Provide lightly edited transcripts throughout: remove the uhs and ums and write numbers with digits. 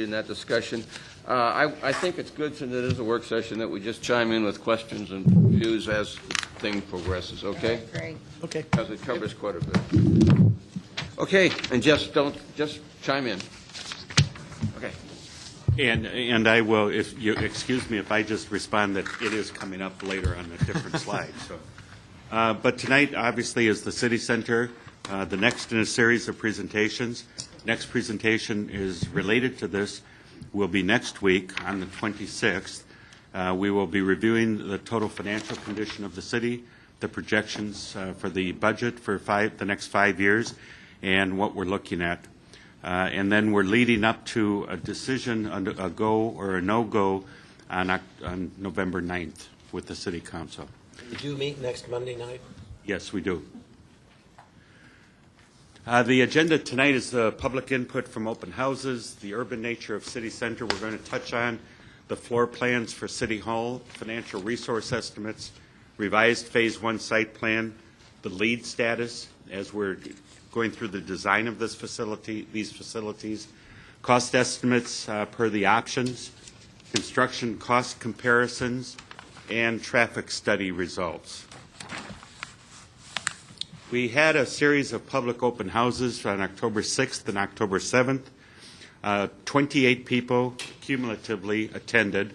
in that discussion. I think it's good, since it is a work session, that we just chime in with questions and views as the thing progresses, okay? Great. Okay. Because it covers quite a bit. Okay, and just chime in. Okay. And I will, if you excuse me, if I just respond that it is coming up later on a different slide. So, but tonight, obviously, is the City Center. The next in a series of presentations. Next presentation is related to this. Will be next week on the 26th. We will be reviewing the total financial condition of the city, the projections for the budget for the next 5 years, and what we're looking at. And then we're leading up to a decision, a go or a no-go on November 9th with the City Council. You do meet next Monday night? Yes, we do. The agenda tonight is the public input from open houses, the urban nature of City Center. We're going to touch on the floor plans for City Hall, financial resource estimates, revised Phase 1 site plan, the lead status as we're going through the design of these facilities, cost estimates per the options, construction cost comparisons, and traffic study results. We had a series of public open houses on October 6th and October 7th. 28 people cumulatively attended.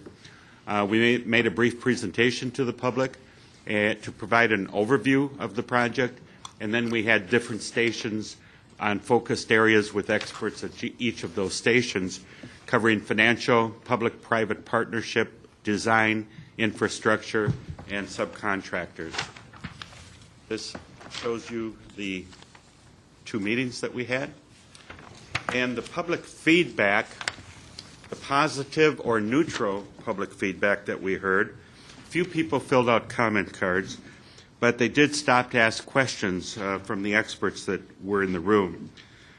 We made a brief presentation to the public to provide an overview of the project, and then we had different stations on focused areas with experts at each of those stations, covering financial, public-private partnership, design, infrastructure, and subcontractors. This shows you the 2 meetings that we had. And the public feedback, the positive or neutral public feedback that we heard, few people filled out comment cards, but they did stop to ask questions from the experts that were in the room.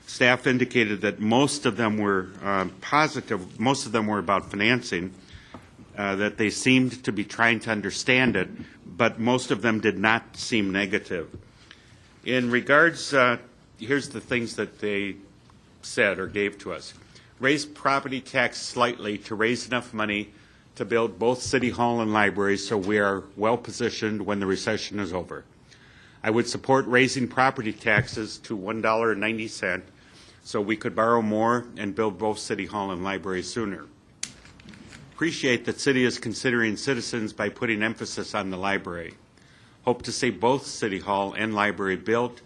Staff indicated that most of them were positive, most of them were about financing, that they seemed to be trying to understand it, but most of them did not seem negative. In regards, here's the things that they said or gave to us. Raise property tax slightly to raise enough money to build both City Hall and library so we are well positioned when the recession is over. I would support raising property taxes to $1.90 so we could borrow more and build both City Hall and library sooner. Appreciate that City is considering citizens by putting emphasis on the library. Hope to see both City Hall and library built.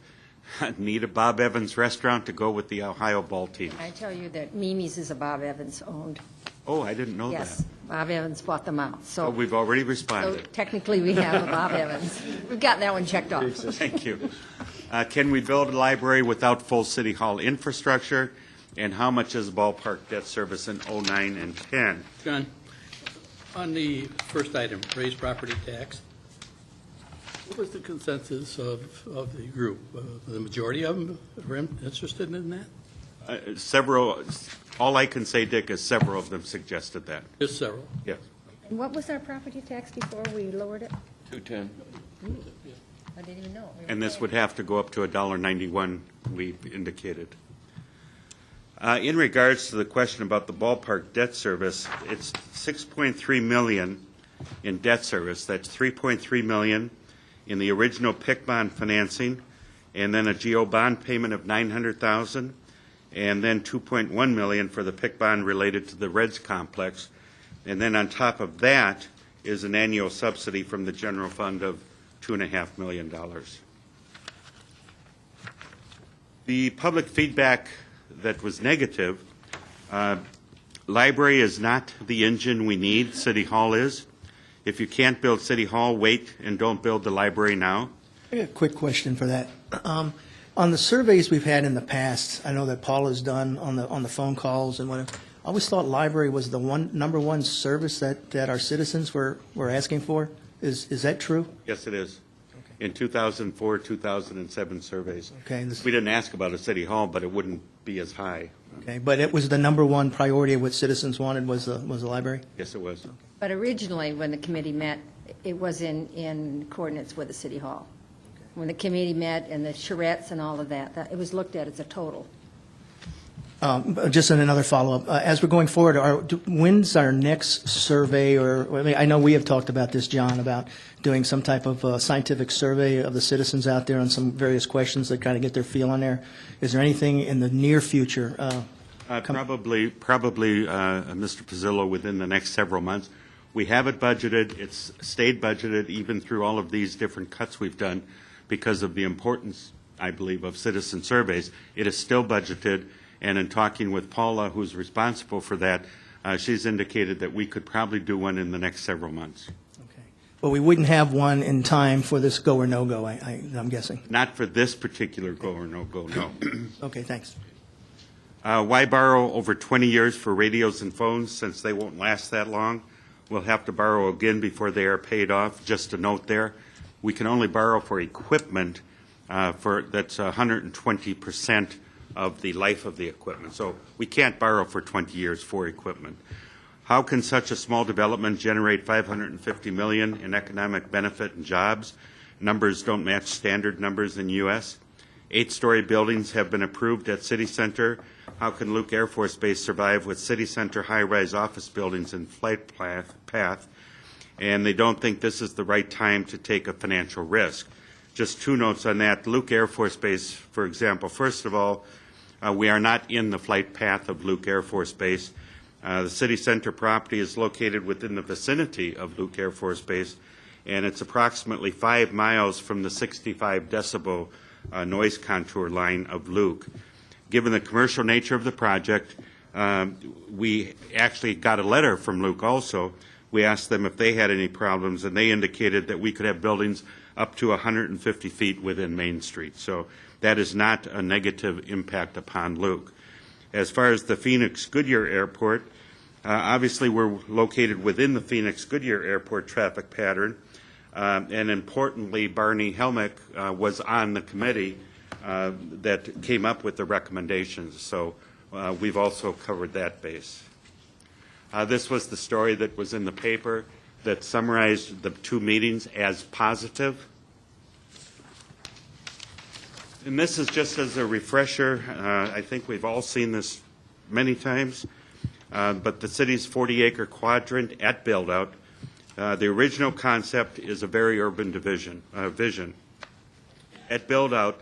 Need a Bob Evans restaurant to go with the Ohio ball team. I tell you that Mimi's is a Bob Evans owned. Oh, I didn't know Yes, that. Bob Evans bought them out. So we've already responded. So technically we have a Bob Evans. We've got that one checked off. Thank you. Can we build a library without full City Hall infrastructure? And how much is ballpark debt service in 09 and 10? John, on the first item, raise property tax, what was the consensus of the group? The majority of them were interested in that? Several, all I can say, Dick, is several of them suggested that. Just several. Yes. And what was our property tax before we lowered it? $2.10. I didn't even know. And this would have to go up to $1.91, we indicated. In regards to the question about the ballpark debt service, it's $6.3 million in debt service. That's $3.3 million in the original PIC bond financing, and then a GO bond payment of $900,000, and then $2.1 million for the PIC bond related to the Reds complex. And then on top of that is an annual subsidy from the general fund of $2.5 million. The public feedback that was negative, library is not the engine we need, City Hall is. If you can't build City Hall, wait and don't build the library now. I got a quick question for that. On the surveys we've had in the past, I know that Paul has done on the phone calls and whatever. I always thought library was the number one service that our citizens were asking for. Is that true? Yes, it is. In 2004, 2007 surveys. Okay. We didn't ask about a City Hall, but it wouldn't be as high. Okay, but it was the number one priority of what citizens wanted was the library? Yes, it was. But originally, when the committee met, it was in coordinates with the City Hall. When the committee met and the charrettes and all of that, it was looked at as a total. Just another follow-up. As we're going forward, when's our next survey, or, I mean, I know we have talked about this, John, about doing some type of scientific survey of the citizens out there on some various questions that kind of get their feel on there. Is there anything in the near future? Probably, Mr. Pizzillo, within the next several months. We have it budgeted. It's stayed budgeted even through all of these different cuts we've done because of the importance, I believe, of citizen surveys. It is still budgeted, and in talking with Paula, who's responsible for that, she's indicated that we could probably do one in the next several months. Okay. But we wouldn't have one in time for this go or no-go, I'm guessing. Not for this particular go or no-go, no. Okay, thanks. Why borrow over 20 years for radios and phones since they won't last that long? We'll have to borrow again before they are paid off. Just a note there, we can only borrow for equipment that's 120% of the life of the equipment. So we can't borrow for 20 years for equipment. How can such a small development generate $550 million in economic benefit and jobs? Numbers don't match standard numbers in U.S. 8-story buildings have been approved at City Center. How can Luke Air Force Base survive with City Center high-rise office buildings in flight path? And they don't think this is the right time to take a financial risk. Just 2 notes on that. Luke Air Force Base, for example, first of all, we are not in the flight path of Luke Air Force Base. The City Center property is located within the vicinity of Luke Air Force Base, and it's approximately 5 miles from the 65 decibel noise contour line of Luke. Given the commercial nature of the project, we actually got a letter from Luke also. We asked them if they had any problems, and they indicated that we could have buildings up to 150 feet within Main Street. So that is not a negative impact upon Luke. As far as the Phoenix-Goodyear Airport, obviously we're located within the Phoenix-Goodyear Airport traffic pattern, and importantly, Barney Helmick was on the committee that came up with the recommendations. So we've also covered that base. This was the story that was in the paper that summarized the 2 meetings as positive. And this is just as a refresher. I think we've all seen this many times. But the city's 40-acre quadrant at build-out, the original concept is a very urban vision. At build-out,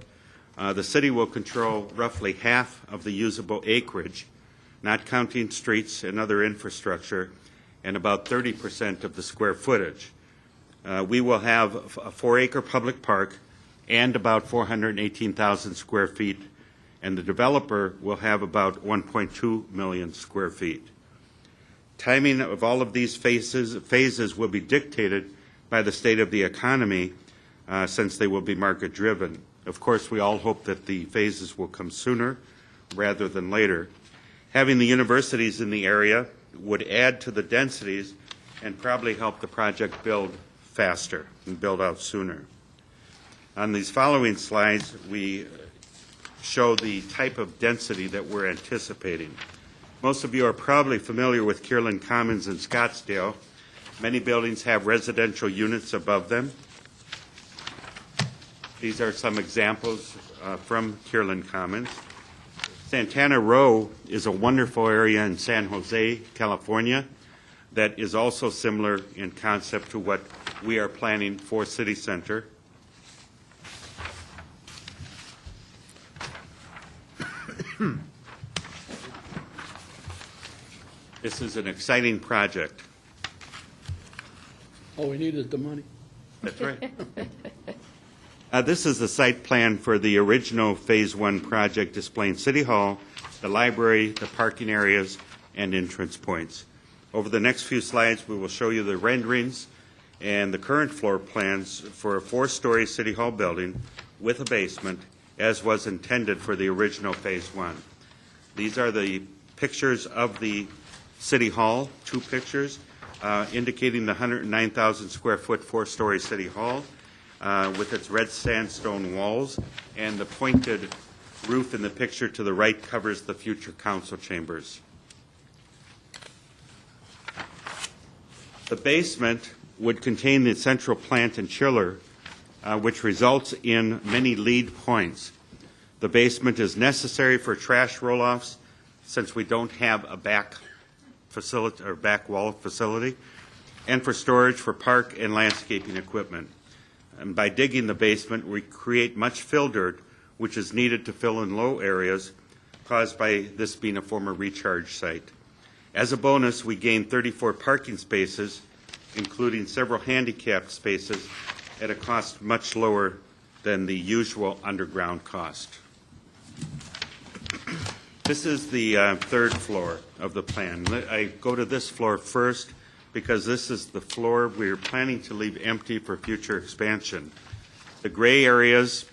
the city will control roughly half of the usable acreage, not counting streets and other infrastructure, and about 30% of the square footage. We will have a 4-acre public park and about 418,000 square feet, and the developer will have about 1.2 million square feet. Timing of all of these phases will be dictated by the state of the economy since they will be market-driven. Of course, we all hope that the phases will come sooner rather than later. Having the universities in the area would add to the densities and probably help the project build faster and build out sooner. On these following slides, we show the type of density that we're anticipating. Most of you are probably familiar with Kierland Commons in Scottsdale. Many buildings have residential units above them. These are some examples from Kierland Commons. Santana Row is a wonderful area in San Jose, California, that is also similar in concept to what we are planning for City Center. This is an exciting project. All we need is the money. That's right. This is the site plan for the original Phase 1 project displaying City Hall, the library, the parking areas, and entrance points. Over the next few slides, we will show you the renderings and the current floor plans for a 4-story City Hall building with a basement, as was intended for the original Phase 1. These are the pictures of the City Hall, 2 pictures, indicating the 109,000 square foot 4-story City Hall with its red sandstone walls, and the pointed roof in the picture to the right covers the future council chambers. The basement would contain the central plant and chiller, which results in many lead points. The basement is necessary for trash roll-offs, since we don't have a back facility or back wall facility, and for storage for park and landscaping equipment. And by digging the basement, we create much fill dirt, which is needed to fill in low areas caused by this being a former recharge site. As a bonus, we gain 34 parking spaces, including several handicapped spaces, at a cost much lower than the usual underground cost. This is the third floor of the plan. I go to this floor first because this is the floor we're planning to leave empty for future expansion. The gray areas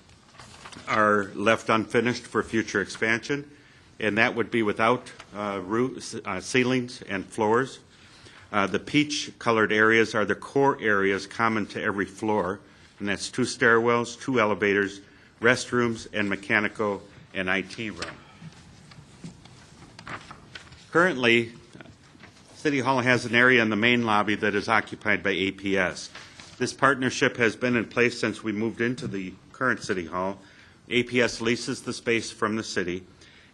are left unfinished for future expansion, and that would be without ceilings and floors. The peach-colored areas are the core areas common to every floor, and that's 2 stairwells, 2 elevators, restrooms, and mechanical and IT room. Currently, City Hall has an area in the main lobby that is occupied by APS. This partnership has been in place since we moved into the current City Hall. APS leases the space from the city,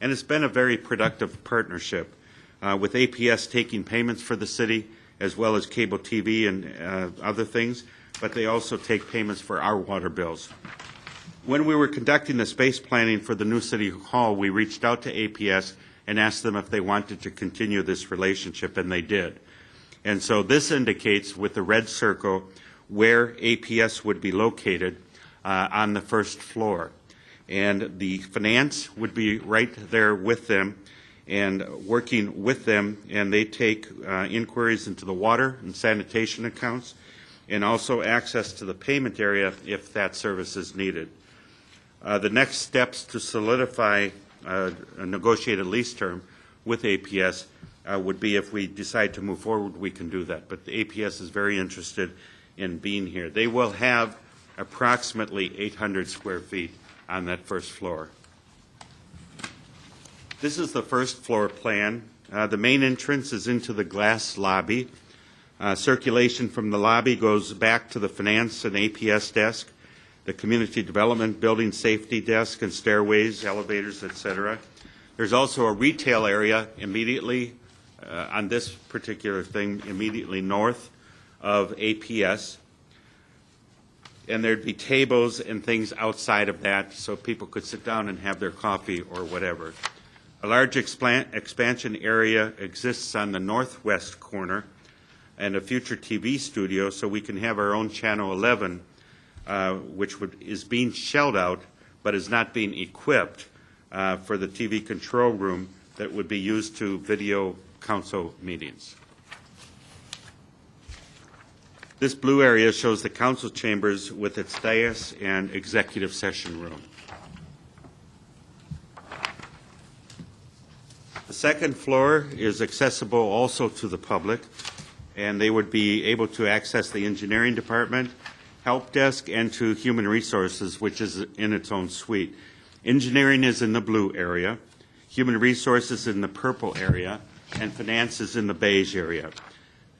and it's been a very productive partnership, with APS taking payments for the city as well as cable TV and other things, but they also take payments for our water bills. When we were conducting the space planning for the new City Hall, we reached out to APS and asked them if they wanted to continue this relationship, and they did. And so this indicates with the red circle where APS would be located on the first floor. And the finance would be right there with them and working with them, and they take inquiries into the water and sanitation accounts and also access to the payment area if that service is needed. The next steps to solidify a negotiated lease term with APS would be if we decide to move forward, we can do that. But the APS is very interested in being here. They will have approximately 800 square feet on that first floor. This is the first floor plan. The main entrance is into the glass lobby. Circulation from the lobby goes back to the finance and APS desk, the community development, building safety desk, and stairways, elevators, etc. There's also a retail area immediately on this particular thing, immediately north of APS. And there'd be tables and things outside of that so people could sit down and have their coffee or whatever. A large expansion area exists on the northwest corner and a future TV studio so we can have our own Channel 11, which is being shelled out but is not being equipped for the TV control room that would be used to video council meetings. This blue area shows the council chambers with its dais and executive session room. The second floor is accessible also to the public, and they would be able to access the engineering department, help desk, and to human resources, which is in its own suite. Engineering is in the blue area, human resources in the purple area, and finance is in the beige area.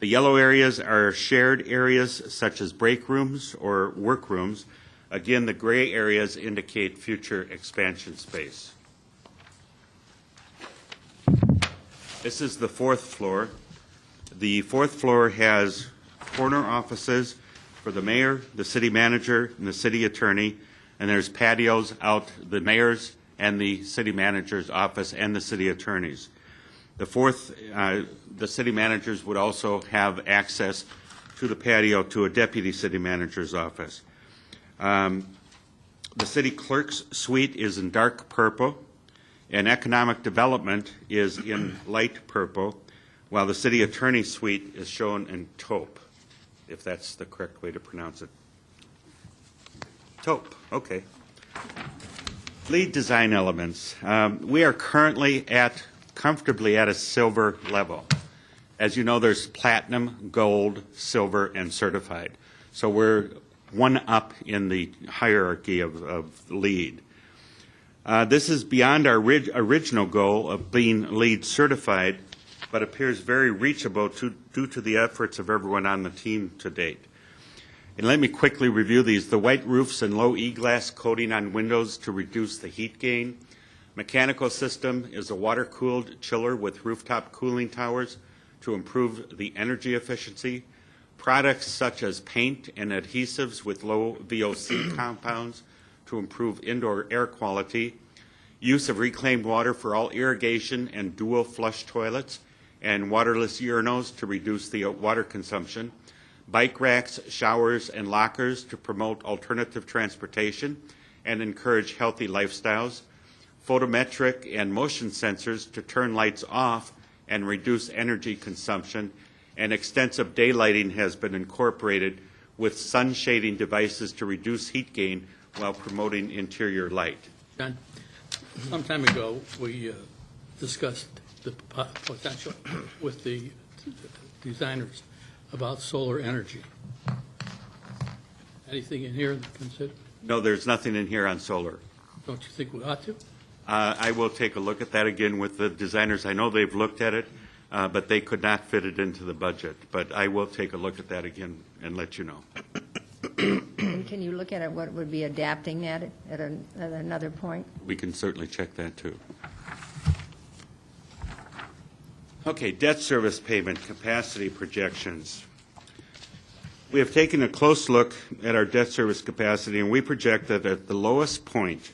The yellow areas are shared areas such as break rooms or work rooms. Again, the gray areas indicate future expansion space. This is the fourth floor. The fourth floor has corner offices for the mayor, the city manager, and the city attorney, and there's patios out the mayor's and the city manager's office and the city attorney's. The fourth, the city managers would also have access to the patio to a deputy city manager's office. The city clerk's suite is in dark purple, and economic development is in light purple, while the city attorney's suite is shown in taupe, if that's the correct way to pronounce it. Taupe, okay. Lead design elements. We are currently comfortably at a silver level. As you know, there's platinum, gold, silver, and certified. So we're one up in the hierarchy of LEED. This is beyond our original goal of being LEED certified, but appears very reachable due to the efforts of everyone on the team to date. And let me quickly review these. The white roofs and low E-glass coating on windows to reduce the heat gain. Mechanical system is a water-cooled chiller with rooftop cooling towers to improve the energy efficiency. Products such as paint and adhesives with low VOC compounds to improve indoor air quality. Use of reclaimed water for all irrigation and dual flush toilets and waterless urinals to reduce the water consumption. Bike racks, showers, and lockers to promote alternative transportation and encourage healthy lifestyles. Photometric and motion sensors to turn lights off and reduce energy consumption. And extensive daylighting has been incorporated with sun shading devices to reduce heat gain while promoting interior light. John, some time ago, we discussed the potential with the designers about solar energy. Anything in here to consider? No, there's nothing in here on solar. Don't you think we ought to? I will take a look at that again with the designers. I know they've looked at it, but they could not fit it into the budget. But I will take a look at that again and let you know. And can you look at it, what would be adapting that at another point? We can certainly check that too. Okay, debt service payment capacity projections. We have taken a close look at our debt service capacity, and we project that at the lowest point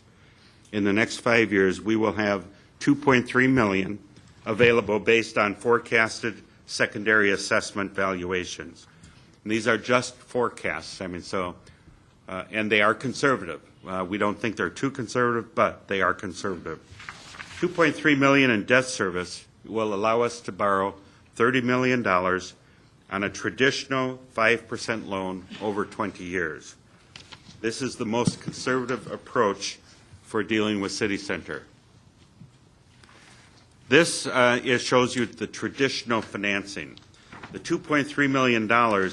in the next 5 years, we will have $2.3 million available based on forecasted secondary assessment valuations. And these are just forecasts. I mean, so, and they are conservative. We don't think they're too conservative, but they are conservative. $2.3 million in debt service will allow us to borrow $30 million on a traditional 5% loan over 20 years. This is the most conservative approach for dealing with City Center. This shows you the traditional financing. The $2.3 million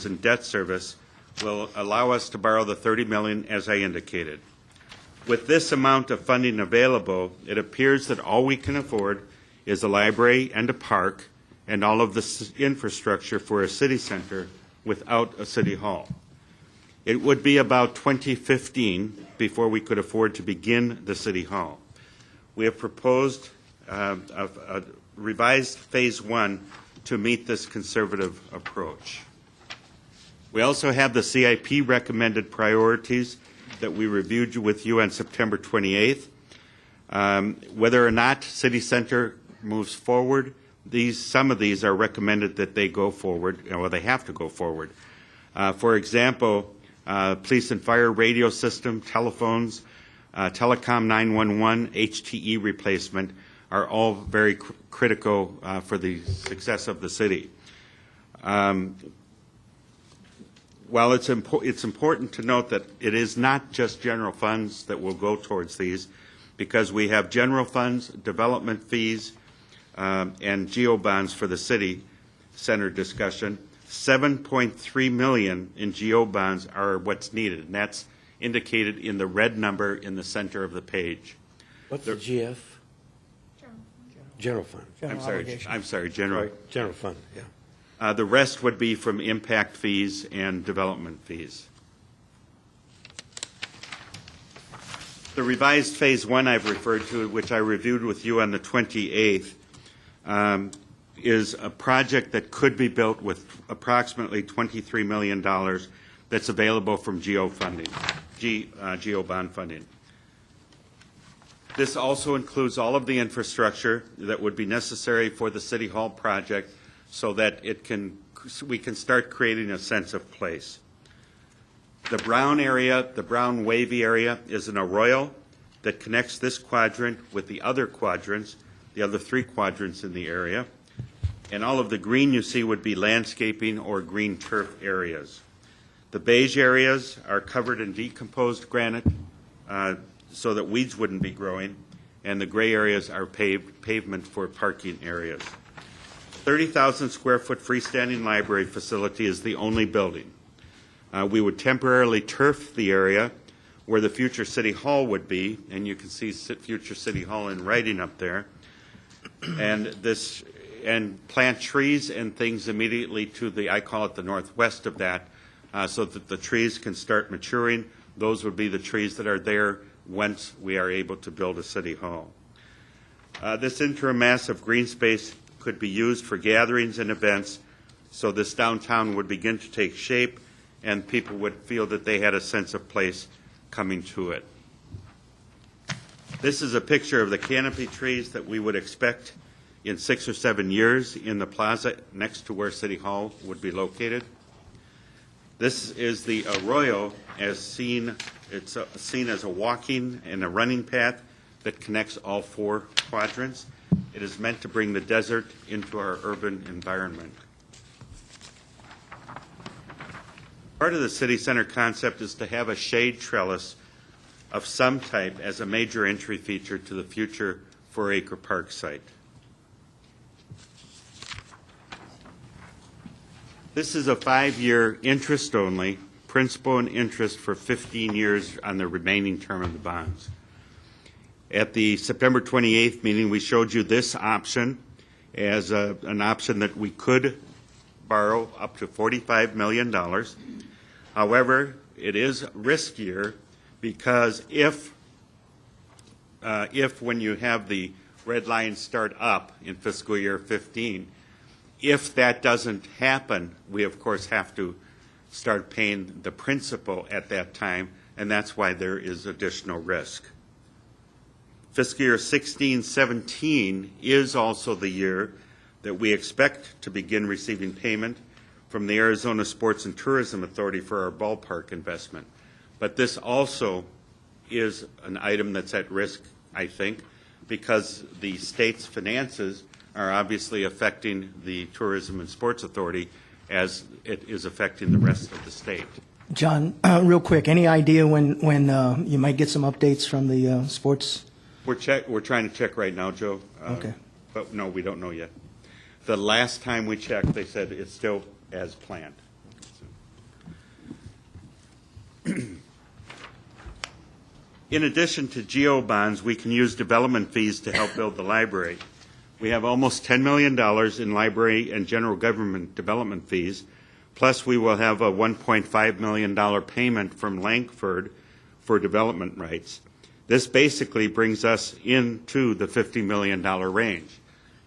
in debt service will allow us to borrow the $30 million as I indicated. With this amount of funding available, it appears that all we can afford is a library and a park and all of the infrastructure for a city center without a city hall. It would be about 2015 before we could afford to begin the city hall. We have proposed a revised phase 1 to meet this conservative approach. We also have the CIP recommended priorities that we reviewed with you on September 28th. Whether or not City Center moves forward, some of these are recommended that they go forward, or they have to go forward. For example, police and fire radio system, telephones, telecom 911, HTE replacement are all very critical for the success of the city. While it's important to note that it is not just general funds that will go towards these, because we have general funds, development fees, and GO bonds for the city center discussion. $7.3 million in GO bonds are what's needed, and that's indicated in the red number in the center of the page. What's the GF? General fund. I'm sorry, general. Right, general fund, yeah. The rest would be from impact fees and development fees. The revised phase 1 I've referred to, which I reviewed with you on the 28th, is a project that could be built with approximately $23 million that's available from GO funding, GO bond funding. This also includes all of the infrastructure that would be necessary for the City Hall project so that we can start creating a sense of place. The brown area, the brown wavy area, is an arroyo that connects this quadrant with the other quadrants, the other 3 quadrants in the area. And all of the green you see would be landscaping or green turf areas. The beige areas are covered in decomposed granite so that weeds wouldn't be growing, and the gray areas are pavement for parking areas. 30,000 square foot freestanding library facility is the only building. We would temporarily turf the area where the future City Hall would be, and you can see future City Hall in writing up there, and plant trees and things immediately to the, I call it the northwest of that, so that the trees can start maturing. Those would be the trees that are there once we are able to build a City Hall. This interim mass of green space could be used for gatherings and events, so this downtown would begin to take shape and people would feel that they had a sense of place coming to it. This is a picture of the canopy trees that we would expect in 6 or 7 years in the plaza next to where City Hall would be located. This is the arroyo as seen. It's seen as a walking and a running path that connects all 4 quadrants. It is meant to bring the desert into our urban environment. Part of the city center concept is to have a shade trellis of some type as a major entry feature to the future 4-acre park site. This is a 5-year interest-only, principal and interest for 15 years on the remaining term of the bonds. At the September 28th meeting, we showed you this option as an option that we could borrow up to $45 million. However, it is riskier because if when you have the red line start up in fiscal year 15, if that doesn't happen, we of course have to start paying the principal at that time, and that's why there is additional risk. Fiscal year 16-17 is also the year that we expect to begin receiving payment from the Arizona Sports and Tourism Authority for our ballpark investment. But this also is an item that's at risk, I think, because the state's finances are obviously affecting the Tourism and Sports Authority as it is affecting the rest of the state. John, real quick, any idea when you might get some updates from the sports? We're trying to check right now, Joe. Okay. But no, we don't know yet. The last time we checked, they said it's still as planned. In addition to GO bonds, we can use development fees to help build the library. We have almost $10 million in library and general government development fees, plus we will have a $1.5 million payment from Langford for development rights. This basically brings us into the $50 million range.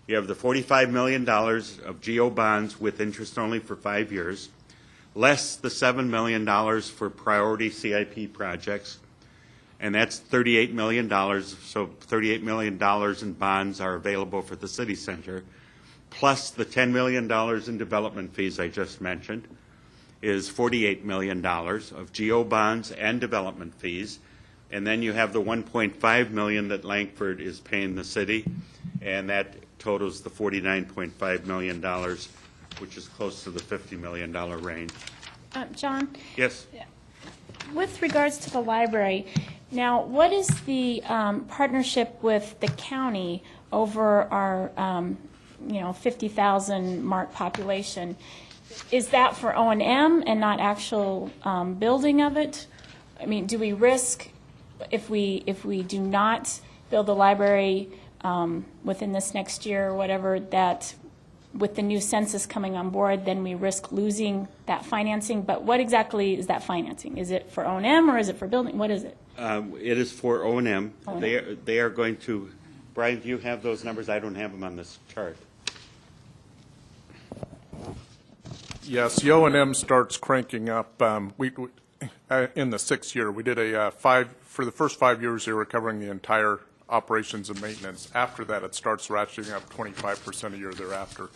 You have the $45 million of GO bonds with interest only for 5 years, less the $7 million for priority CIP projects, and that's $38 million. So $38 million in bonds are available for the city center, plus the $10 million in development fees I just mentioned is $48 million of GO bonds and development fees. And then you have the $1.5 million that Langford is paying the city, and that totals the $49.5 million, which is close to the $50 million range. John, Yes? with regards to the library, now, what is the partnership with the county over our, 50,000 mark population? Is that for O&M and not actual building of it? I mean, do we risk, if we do not build the library within this next year or whatever, that with the new census coming on board, then we risk losing that financing? But what exactly is that financing? Is it for O&M or is it for building? What is it? It is for O&M. O&M. They are going to, Brian, do you have those numbers? I don't have them on this chart. Yes, the O&M starts cranking up. We in the 6th year, we did for the first 5 years, they were covering the entire operations and maintenance. After that, it starts ratcheting up 25% a year thereafter.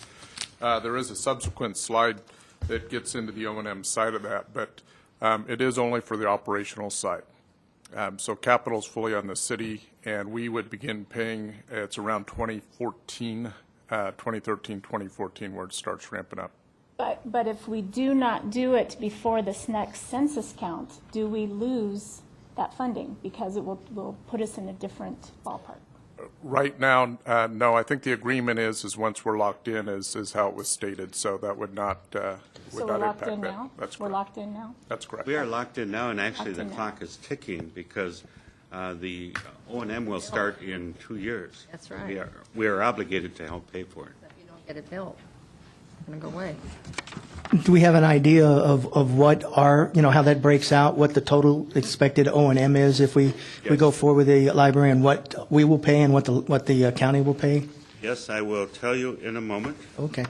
There is a subsequent slide that gets into the O&M side of that, but it is only for the operational side. So capital is fully on the city, and we would begin paying, it's around 2013, 2014, where it starts ramping up. But if we do not do it before this next census count, do we lose that funding? Because it will put us in a different ballpark. Right now, no. I think the agreement is once we're locked in, is how it was stated. So that would not So we're not locked impact in that. now? That's We're correct. locked in now? That's correct. We are locked in now, and actually the Locked in now. clock is ticking because the O&M will start in 2 years. That's right. We are obligated to help pay for it. If you don't get it built, it's going to go away. Do we have an idea of what our, how that breaks out, what the total expected O&M is if we go forward with the library, and what we will pay and what the county will pay? Yes, I will tell you in a moment. Okay.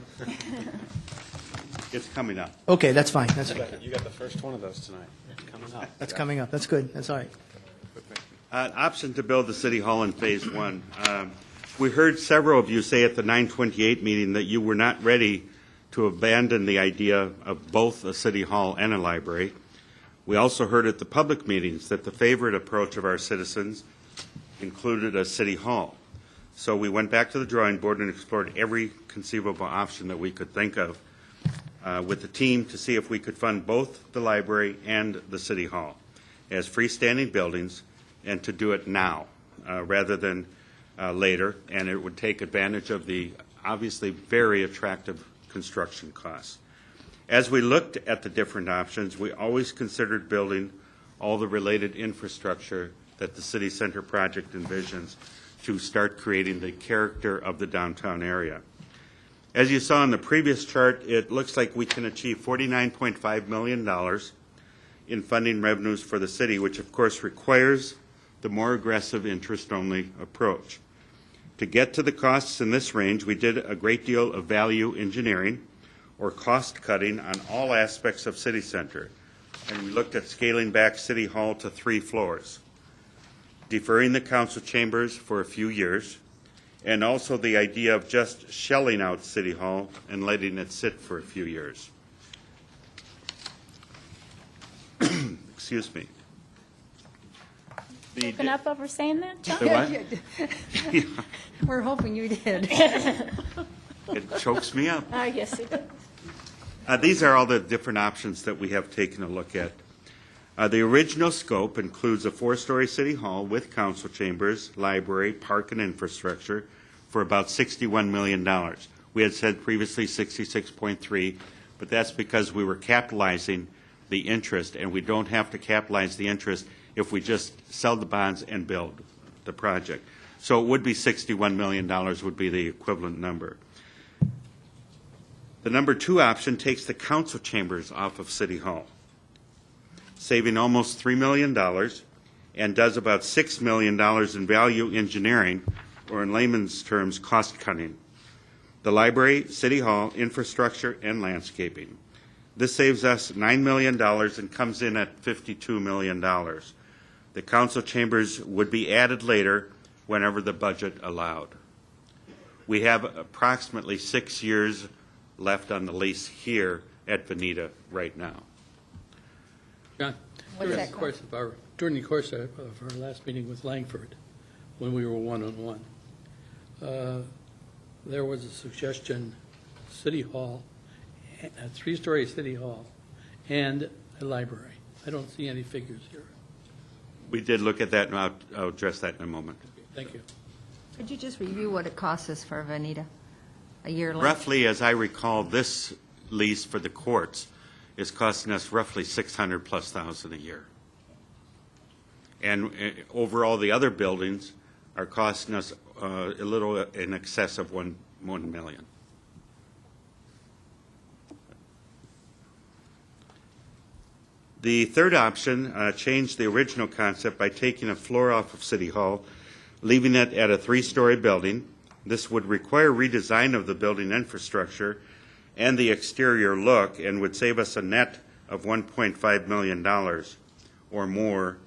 It's coming up. Okay, that's fine. That's You got the first one of those tonight. It's coming up. That's coming up. That's good. That's all right. Option to build the City Hall in Phase 1. We heard several of you say at the 928 meeting that you were not ready to abandon the idea of both a City Hall and a library. We also heard at the public meetings that the favorite approach of our citizens included a City Hall. So we went back to the drawing board and explored every conceivable option that we could think of with the team to see if we could fund both the library and the City Hall as freestanding buildings, and to do it now rather than later, and it would take advantage of the obviously very attractive construction costs. As we looked at the different options, we always considered building all the related infrastructure that the city center project envisions to start creating the character of the downtown area. As you saw in the previous chart, it looks like we can achieve $49.5 million in funding revenues for the city, which of course requires the more aggressive interest-only approach. To get to the costs in this range, we did a great deal of value engineering or cost cutting on all aspects of City Center. And we looked at scaling back City Hall to 3 floors, deferring the council chambers for a few years, and also the idea of just shelling out City Hall and letting it sit for a few years. Excuse me. Open up over saying that, John? The what? We're hoping you did. It chokes me up. Yes, it does. These are all the different options that we have taken a look at. The original scope includes a 4-story City Hall with council chambers, library, park, and infrastructure for about $61 million. We had said previously 66.3, but that's because we were capitalizing the interest, and we don't have to capitalize the interest if we just sell the bonds and build the project. So it would be $61 million would be the equivalent number. The number 2 option takes the council chambers off of City Hall, saving almost $3 million, and does about $6 million in value engineering, or in layman's terms, cost cutting. The library, City Hall, infrastructure, and landscaping. This saves us $9 million and comes in at $52 million. The council chambers would be added later whenever the budget allowed. We have approximately 6 years left on the lease here at Veneta right now. John, What's during that the course of our last meeting with Langford, when we were one-on-one, there was a suggestion, City Hall, a 3-story City Hall, and a library. I don't see any figures here. We did look at that, and I'll address that in a moment. Thank you. Could you just review what it costs us for Veneta, a year later? Roughly, as I recall, this lease for the courts is costing us roughly $600,000+ a year. And overall, the other buildings are costing us a little in excess of $1 million. The third option changed the original concept by taking a floor off of City Hall, leaving it at a 3-story building. This would require redesign of the building infrastructure and the exterior look, and would save us a net of $1.5 million or more,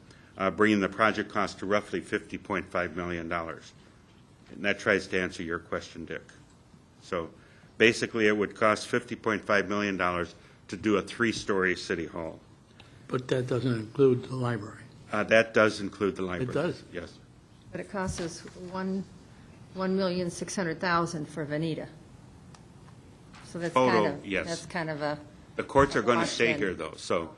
bringing the project cost to roughly $50.5 million. And that tries to answer your question, Dick. So basically, it would cost $50.5 million to do a 3-story City Hall. But that doesn't include the library. That does include the library. It does? Yes. But it costs us $1,600,000 for Veneta. So that's Total, yes. That's kind of a The courts are going to stay Caution. here, though, so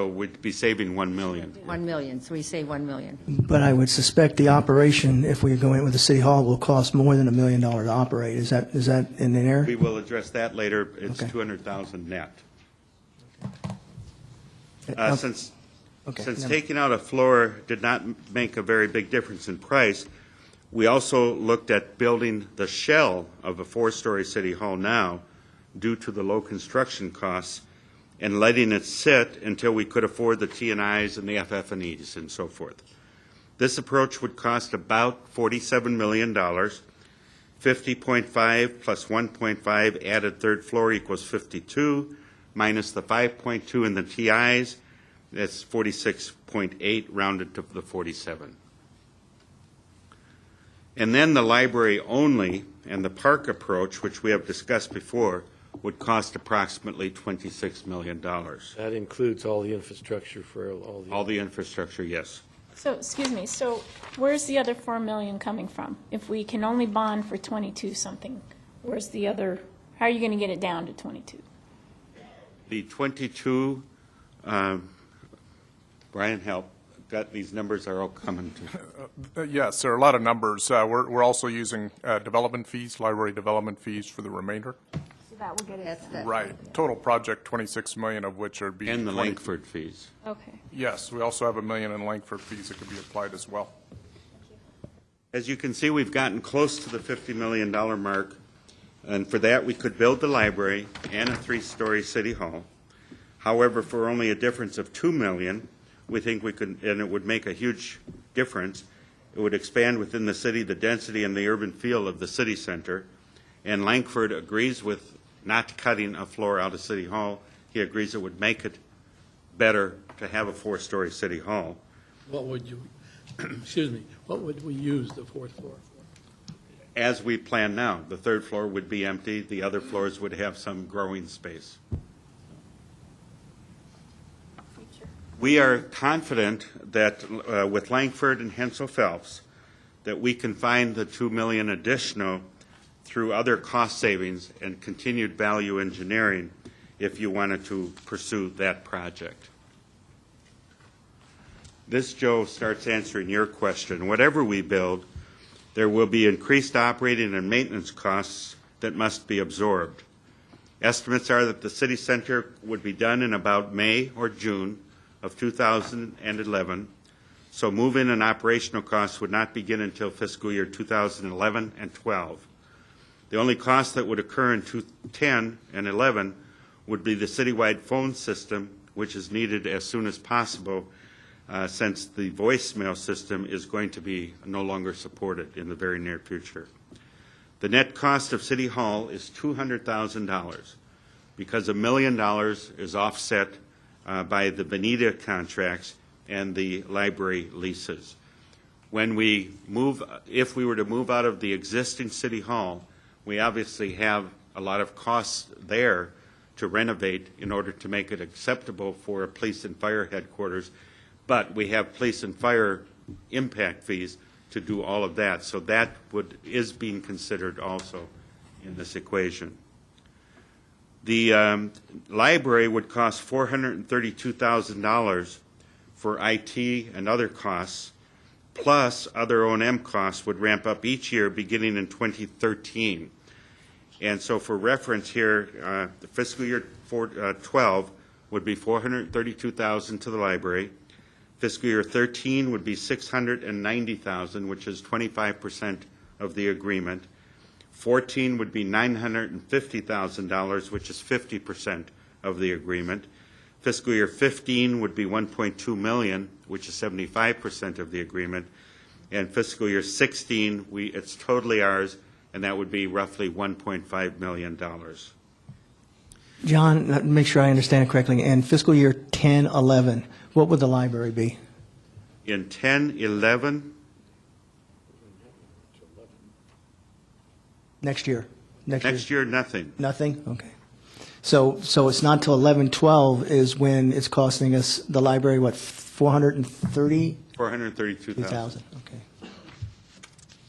we'd be saving $1 million. 1 million, so we say 1 million. But I would suspect the operation, if we go in with the City Hall, will cost more than $1 million to operate. Is that in there? We will address that later. It's Okay. $200,000 net. Okay, Since never- taking out a floor did not make a very big difference in price, we also looked at building the shell of a 4-story City Hall now due to the low construction costs and letting it sit until we could afford the T&Is and the FF&Es and so forth. This approach would cost about $47 million. 50.5 plus 1.5 added third floor equals 52, minus the 5.2 in the TIs, that's 46.8 rounded to the 47. And then the library only and the park approach, which we have discussed before, would cost approximately $26 million. That includes all the infrastructure for all the... All the infrastructure, yes. So, excuse me, so where's the other 4 million coming from? If we can only bond for 22 something, where's the other, how are you going to get it down to 22? The 22, Brian, help. Got these numbers are all coming to. Yes, there are a lot of numbers. We're also using development fees, library development fees for the remainder. So that will get it. That's Right. Total project, 26 million of which are being. And the Langford fees. Okay. Yes, we also have $1 million in Langford fees that could be applied as well. As you can see, we've gotten close to the $50 million mark, and for that, we could build the library and a 3-story city hall. However, for only a difference of $2 million, we think we could, and it would make a huge difference. It would expand within the city the density and the urban feel of the city center, and Langford agrees with not cutting a floor out of City Hall. He agrees it would make it better to have a 4-story city hall. What would you, excuse me, what would we use the fourth floor for? As we plan now, the 3rd floor would be empty, the other floors would have some growing space. We are confident that with Langford and Hensel Phelps, that we can find the $2 million additional through other cost savings and continued value engineering if you wanted to pursue that project. This, Joe, starts answering your question. Whatever we build, there will be increased operating and maintenance costs that must be absorbed. Estimates are that the city center would be done in about May or June of 2011, so move-in and operational costs would not begin until fiscal year 2011 and 12. The only cost that would occur in 2010 and 11 would be the citywide phone system, which is needed as soon as possible since the voicemail system is going to be no longer supported in the very near future. The net cost of City Hall is $200,000 because $1 million is offset by the Benita contracts and the library leases. When we move, if we were to move out of the existing City Hall, we obviously have a lot of costs there to renovate in order to make it acceptable for a police and fire headquarters, but we have police and fire impact fees to do all of that. So that is being considered also in this equation. The library would cost $432,000 for IT and other costs, plus other O&M costs would ramp up each year beginning in 2013. And so for reference here, the fiscal year 12 would be $432,000 to the library. Fiscal year 13 would be $690,000, which is 25% of the agreement. 14 would be $950,000, which is 50% of the agreement. Fiscal year 15 would be $1.2 million, which is 75% of the agreement. And fiscal year 16, it's totally ours, and that would be roughly $1.5 million. John, let me make sure I understand it correctly. In fiscal year 10, 11, what would the library be? In 10, 11, Next year? next year, nothing. Nothing? Okay. So it's not till 11, 12 is when it's costing us, the library, what, 430? $432,000. Okay.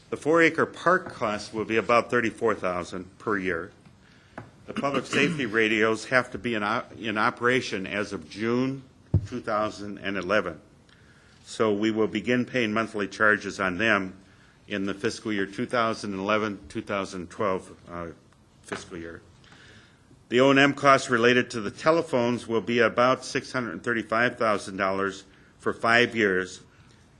The 4-acre park cost will be about $34,000 per year. The public safety radios have to be in operation as of June 2011. So we will begin paying monthly charges on them in the fiscal year 2011-2012 fiscal year. The O&M costs related to the telephones will be about $635,000 for 5 years,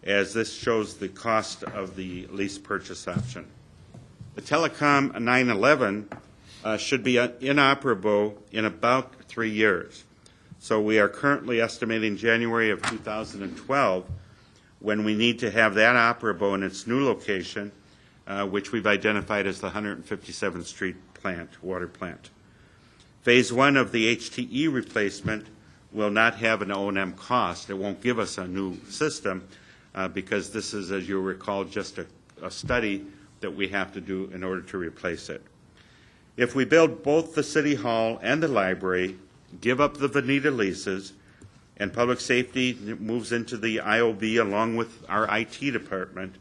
as this shows the cost of the lease purchase option. The Telecom 911 should be inoperable in about 3 years. So we are currently estimating January of 2012 when we need to have that operable in its new location, which we've identified as the 157th Street water plant. Phase 1 of the HTE replacement will not have an O&M cost. It won't give us a new system because this is, as you'll recall, just a study that we have to do in order to replace it. If we build both the City Hall and the library, give up the Veneta leases, and public safety moves into the IOB along with our IT department,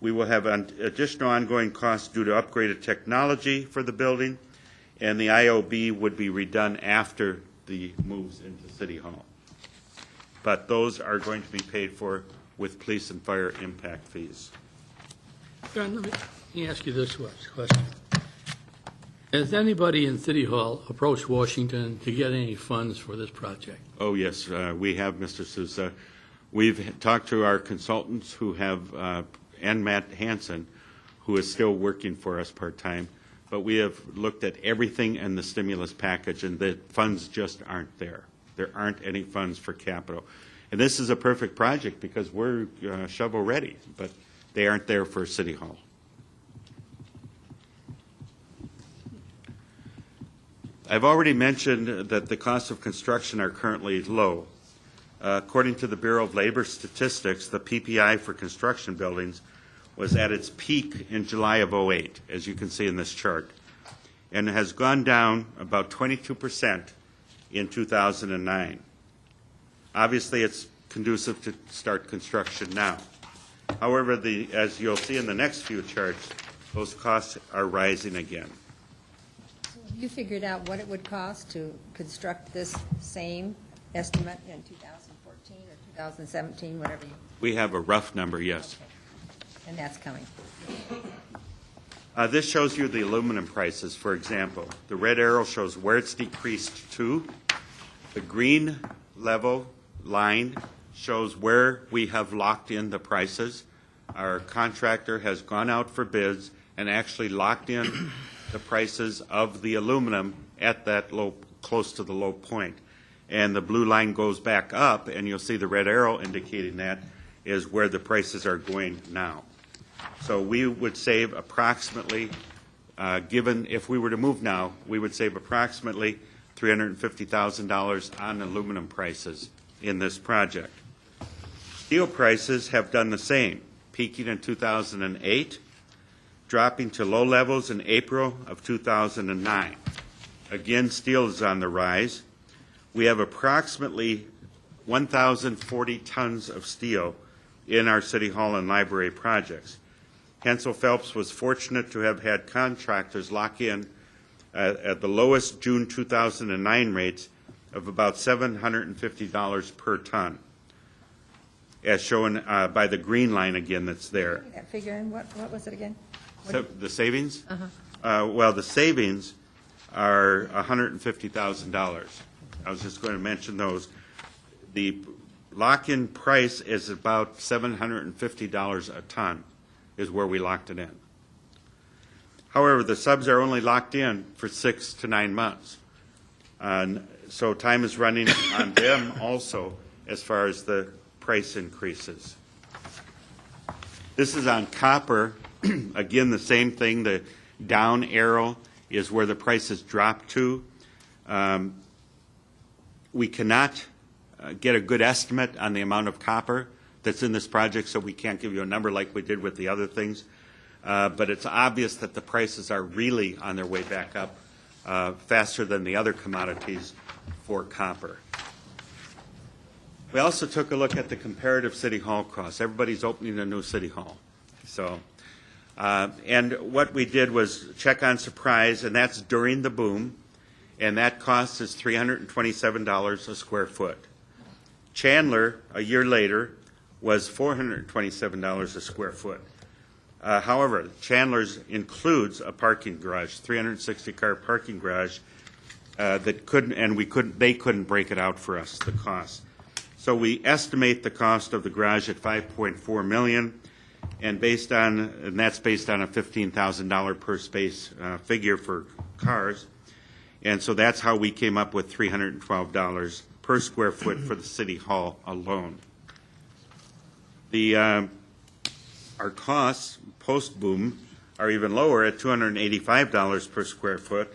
we will have additional ongoing costs due to upgraded technology for the building, and the IOB would be redone after the moves into City Hall. But those are going to be paid for with police and fire impact fees. John, let me ask you this question. Has anybody in City Hall approached Washington to get any funds for this project? Oh, yes, we have, Mr. Sousa. We've talked to our consultants who have, and Matt Hansen, who is still working for us part-time, but we have looked at everything in the stimulus package, and the funds just aren't there. There aren't any funds for capital. And this is a perfect project because we're shovel-ready, but they aren't there for City Hall. I've already mentioned that the costs of construction are currently low. According to the Bureau of Labor Statistics, the PPI for construction buildings was at its peak in July of 2008, as you can see in this chart, and has gone down about 22% in 2009. Obviously, it's conducive to start construction now. However, as you'll see in the next few charts, those costs are rising again. You figured out what it would cost to construct this same estimate in 2014 or 2017, whatever you... We have a rough number, yes. Okay. And that's coming. This shows you the aluminum prices, for example. The red arrow shows where it's decreased to. The green level line shows where we have locked in the prices. Our contractor has gone out for bids and actually locked in the prices of the aluminum at that low, close to the low point. And the blue line goes back up, and you'll see the red arrow indicating that is where the prices are going now. So we would save approximately, given if we were to move now, we would save approximately $350,000 on aluminum prices in this project. Steel prices have done the same, peaking in 2008, dropping to low levels in April of 2009. Again, steel is on the rise. We have approximately 1,040 tons of steel in our City Hall and library projects. Hensel Phelps was fortunate to have had contractors lock in at the lowest June 2009 rates of about $750 per ton, as shown by the green line again that's there. That figure, and what was it again? So the savings? Well, the savings are $150,000. I was just going to mention those. The lock-in price is about $750 a ton is where we locked it in. However, the subs are only locked in for 6 to 9 months. So time is running on them also as far as the price increases. This is on copper. Again, the same thing. The down arrow is where the prices drop to. We cannot get a good estimate on the amount of copper that's in this project, so we can't give you a number like we did with the other things. But it's obvious that the prices are really on their way back up faster than the other commodities for copper. We also took a look at the comparative City Hall costs. Everybody's opening a new City Hall. So, and what we did was check on surprise, and that's during the boom, and that cost is $327 a square foot. Chandler, a year later, was $427 a square foot. However, Chandler's includes a parking garage, 360-car parking garage that couldn't, and they couldn't break it out for us, the cost. So we estimate the cost of the garage at $5.4 million, and that's based on a $15,000 per space figure for cars. And so that's how we came up with $312 per square foot for the city hall alone. Our costs post-boom are even lower at $285 per square foot,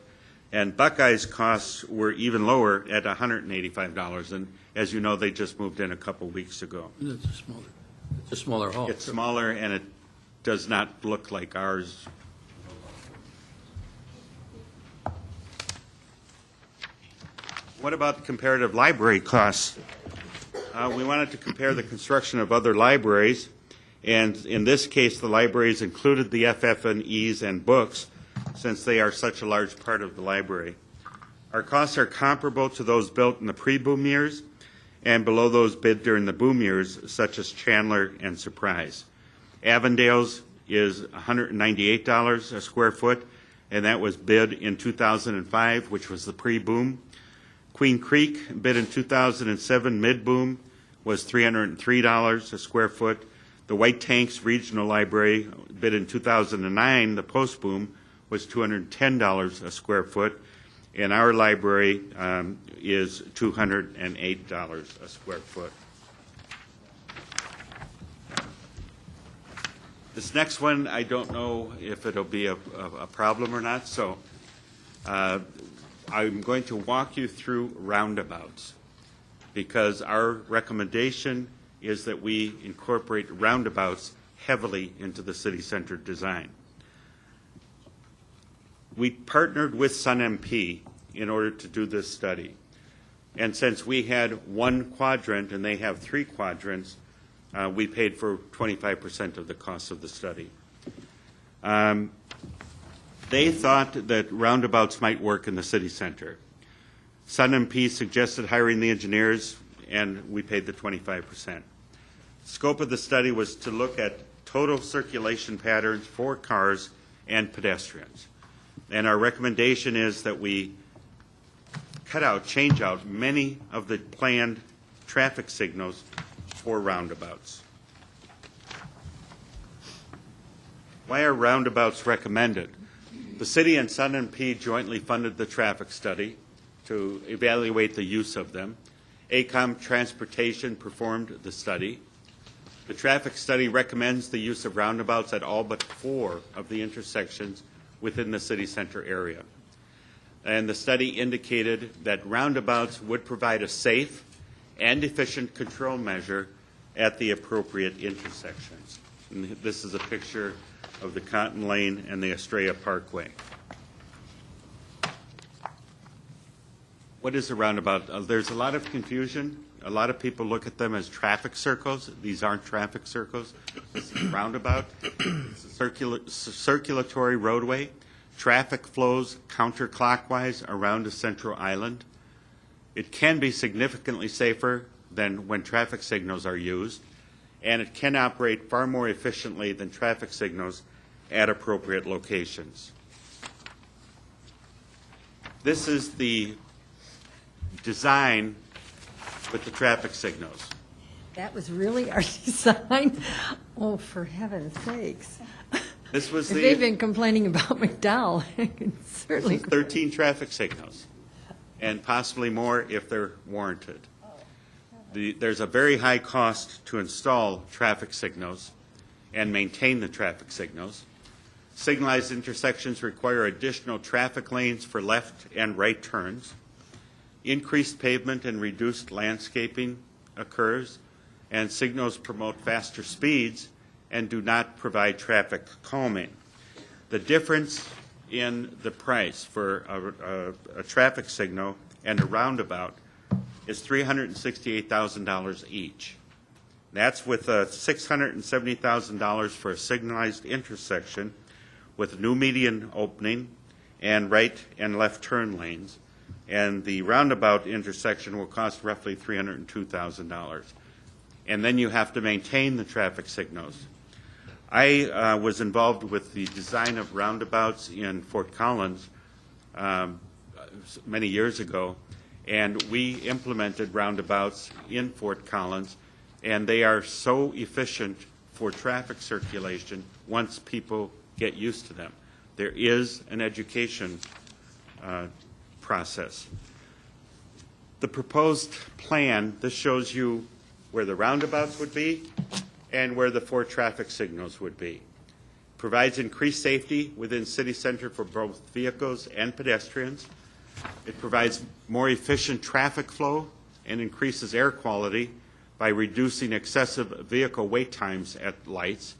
and Buckeye's costs were even lower at $185. And as you know, they just moved in a couple weeks ago. It's a smaller hall. It's smaller, and it does not look like ours. What about comparative library costs? We wanted to compare the construction of other libraries, and in this case, the libraries included the FF&Es and books, since they are such a large part of the library. Our costs are comparable to those built in the pre-boom years and below those bid during the boom years, such as Chandler and Surprise. Avondale's is $198 a square foot, and that was bid in 2005, which was the pre-boom. Queen Creek, bid in 2007, mid-boom, was $303 a square foot. The White Tanks Regional Library, bid in 2009, the post-boom, was $210 a square foot. And our library is $208 a square foot. This next one, I don't know if it'll be a problem or not, so I'm going to walk you through roundabouts, because our recommendation is that we incorporate roundabouts heavily into the city center design. We partnered with SunMP in order to do this study. And since we had one quadrant and they have three quadrants, we paid for 25% of the cost of the study. They thought that roundabouts might work in the city center. SunMP suggested hiring the engineers, and we paid the 25%. Scope of the study was to look at total circulation patterns for cars and pedestrians. And our recommendation is that we change out many of the planned traffic signals for roundabouts. Why are roundabouts recommended? The city and SunMP jointly funded the traffic study to evaluate the use of them. ACOM Transportation performed the study. The traffic study recommends the use of roundabouts at all but 4 of the intersections within the city center area. And the study indicated that roundabouts would provide a safe and efficient control measure at the appropriate intersections. And this is a picture of the Cotton Lane and the Estrella Parkway. What is a roundabout? There's a lot of confusion. A lot of people look at them as traffic circles. These aren't traffic circles. This is a roundabout. It's a circulatory roadway. Traffic flows counterclockwise around a central island. It can be significantly safer than when traffic signals are used, and it can operate far more efficiently than traffic signals at appropriate locations. This is the design with the traffic signals. That was really our design? Oh, for heaven's sakes. This was If they've been complaining about McDowell, I can certainly. 13 traffic signals, and possibly more if they're warranted. There's a very high cost to install traffic signals and maintain the traffic signals. Signalized intersections require additional traffic lanes for left and right turns. Increased pavement and reduced landscaping occurs, and signals promote faster speeds and do not provide traffic calming. The difference in the price for a traffic signal and a roundabout is $368,000 each. That's with $670,000 for a signalized intersection with new median opening and right and left turn lanes. And the roundabout intersection will cost roughly $302,000. And then you have to maintain the traffic signals. I was involved with the design of roundabouts in Fort Collins many years ago, and we implemented roundabouts in Fort Collins, and they are so efficient for traffic circulation once people get used to them. There is an education process. The proposed plan, this shows you where the roundabouts would be and where the 4 traffic signals would be. Provides increased safety within city center for both vehicles and pedestrians. It provides more efficient traffic flow and increases air quality by reducing excessive vehicle wait times at lights.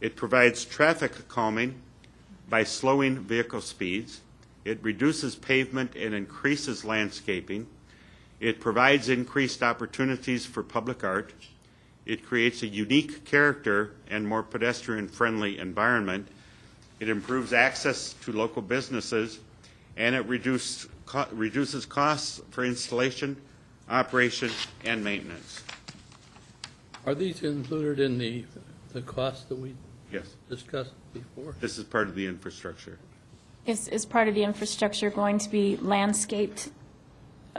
It provides traffic calming by slowing vehicle speeds. It reduces pavement and increases landscaping. It provides increased opportunities for public art. It creates a unique character and more pedestrian-friendly environment. It improves access to local businesses, and it reduces costs for installation, operation, and maintenance. Are these included in the cost that we Yes, discussed before? this is part of the infrastructure. Is part of the infrastructure going to be landscaped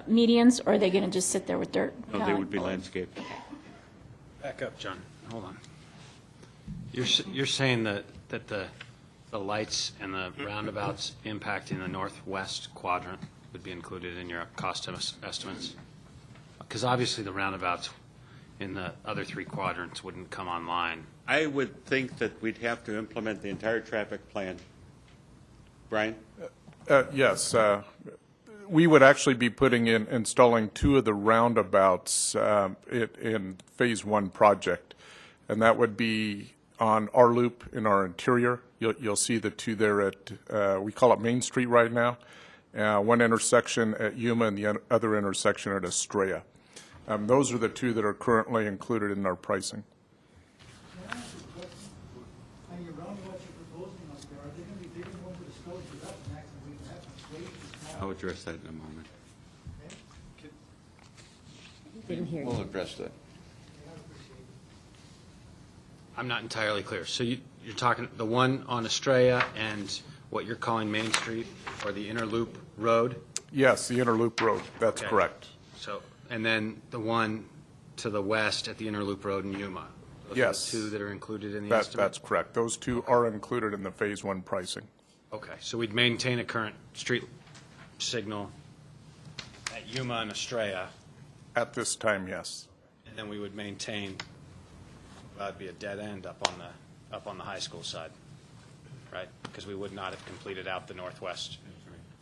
medians, or are they going to just sit there with dirt? No, they would be landscaped. Back up, John. Hold on. You're saying that the lights and the roundabouts impacting the northwest quadrant would be included in your cost estimates? Because obviously the roundabouts in the other 3 quadrants wouldn't come online. I would think that we'd have to implement the entire traffic plan. Brian? Yes. We would actually be installing 2 of the roundabouts in Phase 1 project, and that would be on our loop in our interior. You'll see the 2 there at, we call it Main Street right now, one intersection at Yuma and the other intersection at Estrella. Those are the 2 that are currently included in our pricing. On your roundabouts you're proposing up there, are they going to be big enough for the stores? Because that's the maximum we can have on stage. I'll address that in a moment. Didn't hear We'll you. address that. I'm not entirely clear. So you're talking the one on Estrella and what you're calling Main Street, or the Inner Loop Road? Yes, the Interloop Road, that's Okay. correct. So, and then the one to the west at the Inner Loop Road in Yuma? Those Yes. are the 2 that are included in the That's estimate? correct. Those 2 are included in the Phase 1 pricing. Okay, so we'd maintain a current street signal at Yuma and Estrella, At this time, yes. and then we would maintain, that'd be a dead end up on the high school side, right? Because we would not have completed out the northwest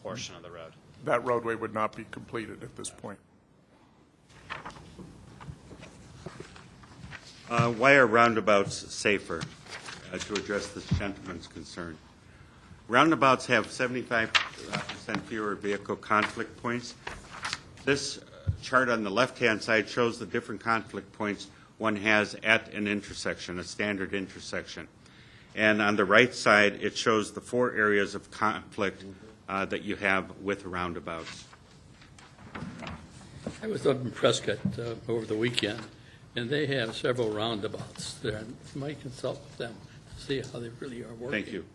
portion of the road. That roadway would not be completed at this point. Why are roundabouts safer? To address this gentleman's concern. Roundabouts have 75% fewer vehicle conflict points. This chart on the left-hand side shows the different conflict points one has at an intersection, a standard intersection. And on the right side, it shows the 4 areas of conflict that you have with roundabouts. I was up in Prescott over the weekend, and they have several roundabouts there. You might consult with them to see how they really are working. Thank you.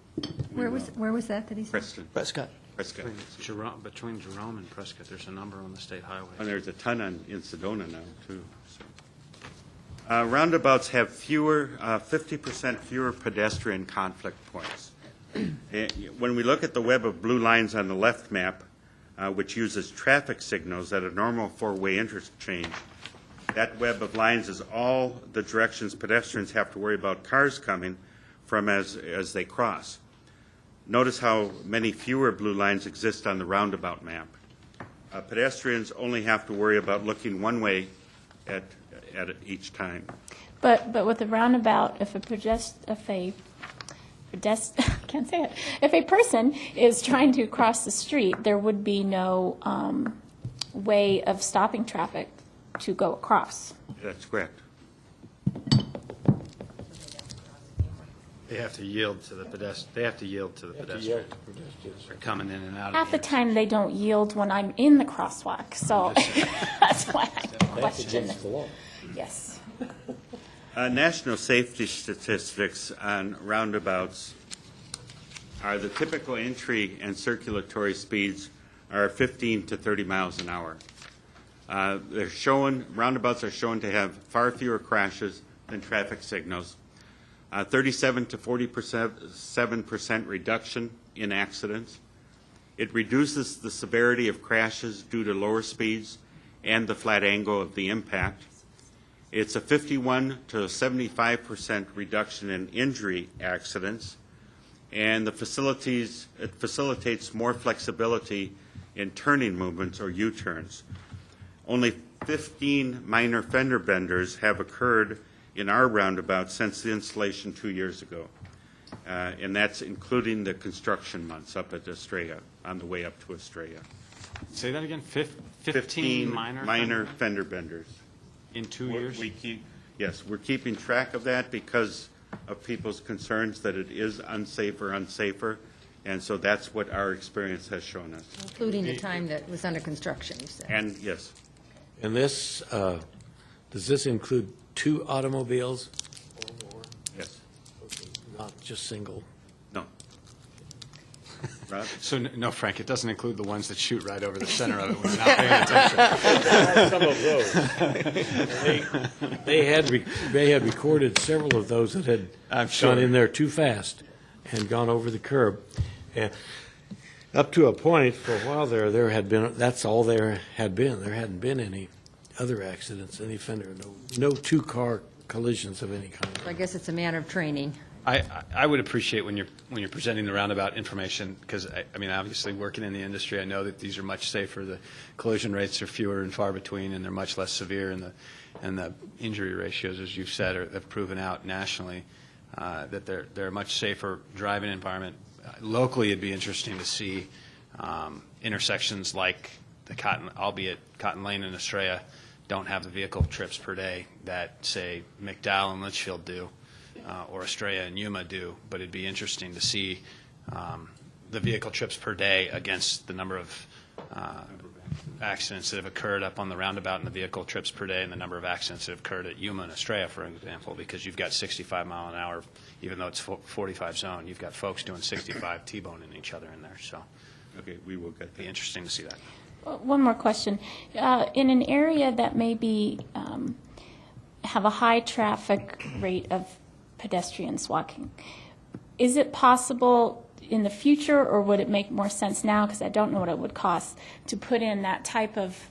Where was that he said? Preston. Prescott. Prescott. Between Jerome and Prescott, there's a number on the state highway. And there's a ton in Sedona now, too. So. Roundabouts have 50% fewer pedestrian conflict points. When we look at the web of blue lines on the left map, which uses traffic signals at a normal 4-way interchange, that web of lines is all the directions pedestrians have to worry about cars coming from as they cross. Notice how many fewer blue lines exist on the roundabout map. Pedestrians only have to worry about looking one way at each time. But with a roundabout, if a person is trying to cross the street, there would be no way of stopping traffic to go across. That's correct. They have to yield to the pedestrian. They're coming in and out. Half the time, they don't yield when I'm in the crosswalk, so that's why I question it. Yes. National safety statistics on roundabouts are the typical entry and circulatory speeds are 15 to 30 miles an hour. Roundabouts are shown to have far fewer crashes than traffic signals. 37 to 47% reduction in accidents. It reduces the severity of crashes due to lower speeds and the flat angle of the impact. It's a 51 to 75% reduction in injury accidents, and it facilitates more flexibility in turning movements or U-turns. Only 15 minor fender benders have occurred in our roundabout since the installation 2 years ago, and that's including the construction months up at Estrella, on the way up to Estrella. Say that again, 15 minor fender benders. in 2 years? Yes, we're keeping track of that because of people's concerns that it is unsafer, and so that's what our experience has shown us. Including the time that was under construction, you said. And, yes, And this, does this include 2 automobiles or more? yes, Not just single? no. Rob? So, no, Frank, it doesn't include the ones that shoot right over the center of it when you're not paying attention. Some of those. They had recorded several of those that had I'm sure. gone in there too fast and gone over the curb. And up to a point, for a while there had been, that's all there had been. There hadn't been any other accidents, any fender, no 2-car collisions of any kind. I guess it's a matter of training. I would appreciate when you're presenting the roundabout information, because, I mean, obviously, working in the industry, I know that these are much safer. The collision rates are fewer and far between, and they're much less severe, and the injury ratios, as you've said, have proven out nationally that they're a much safer driving environment. Locally, it'd be interesting to see intersections like the albeit Cotton Lane and Estrella don't have the vehicle trips per day that, say, McDowell and Litchfield do. Or Estrella and Yuma do, but it'd be interesting to see the vehicle trips per day against the number of accidents that have occurred up on the roundabout and the vehicle trips per day and the number of accidents that have occurred at Yuma and Estrella, for example, because you've got 65 mile an hour, even though it's 45 zone, you've got folks doing 65 T-boning each other in there, so Okay, we will get it'd be that. interesting to see that. One more question. In an area that maybe have a high traffic rate of pedestrians walking, is it possible in the future, or would it make more sense now, because I don't know what it would cost, to put in that type of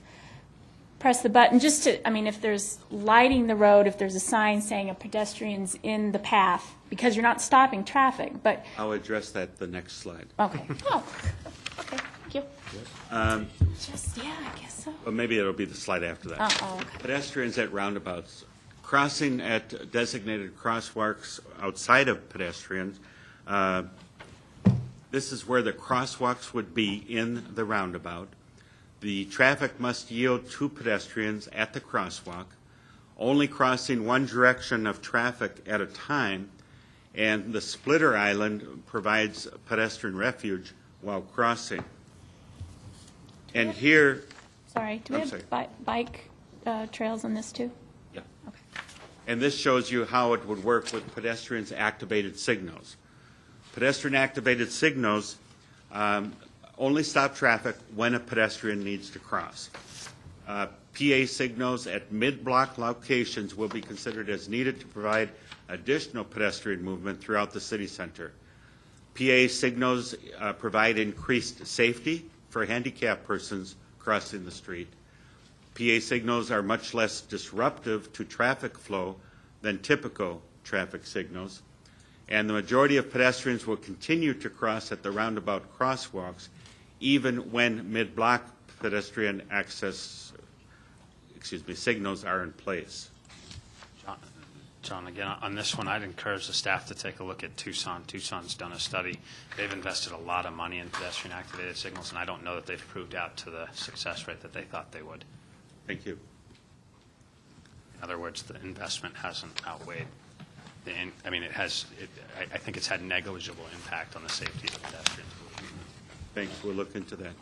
press the button, just to, I mean, if there's lighting the road, if there's a sign saying a pedestrian's in the path, because you're not stopping traffic, but, I'll address that the next slide. okay. Oh, okay, thank you. Just, yeah, I guess so. Or maybe it'll be the slide after that. Oh, okay. Pedestrians at roundabouts. Crossing at designated crosswalks outside of pedestrians. This is where the crosswalks would be in the roundabout. The traffic must yield to pedestrians at the crosswalk, only crossing one direction of traffic at a time, and the splitter island provides pedestrian refuge while crossing. And here, Sorry, do we I'm have bike trails on this too? yeah. And this shows you how it would work with pedestrians' activated signals. Pedestrian activated signals only stop traffic when a pedestrian needs to cross. PA signals at mid-block locations will be considered as needed to provide additional pedestrian movement throughout the city center. PA signals provide increased safety for handicapped persons crossing the street. PA signals are much less disruptive to traffic flow than typical traffic signals, and the majority of pedestrians will continue to cross at the roundabout crosswalks even when mid-block pedestrian signals are in place. John, again, on this one, I'd encourage the staff to take a look at Tucson. Tucson's done a study. They've invested a lot of money in pedestrian-activated signals, and I don't know that they've proved out to the success rate that they thought they would. Thank you. In other words, the investment hasn't outweighed I mean, I think it's had negligible impact on the safety of pedestrians. Thanks. We'll look into that.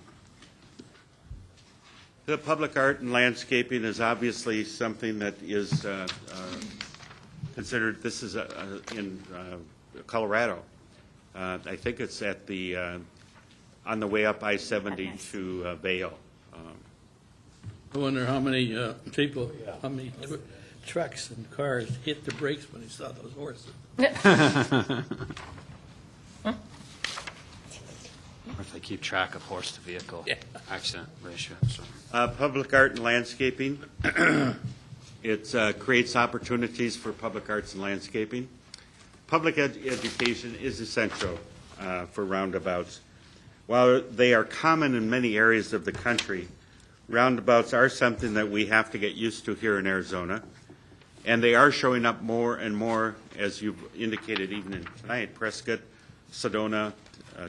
The public art and landscaping is obviously something that is considered, this is in Colorado. I think it's at the, on the way up I-70 to Vail. I wonder how many people, how many trucks and cars hit the brakes when they saw those horses. They keep track of horse to vehicle accident ratio, so. Public art and landscaping. It creates opportunities for public arts and landscaping. Public education is essential for roundabouts. While they are common in many areas of the country, roundabouts are something that we have to get used to here in Arizona. And they are showing up more and more, as you've indicated even in tonight, Prescott, Sedona,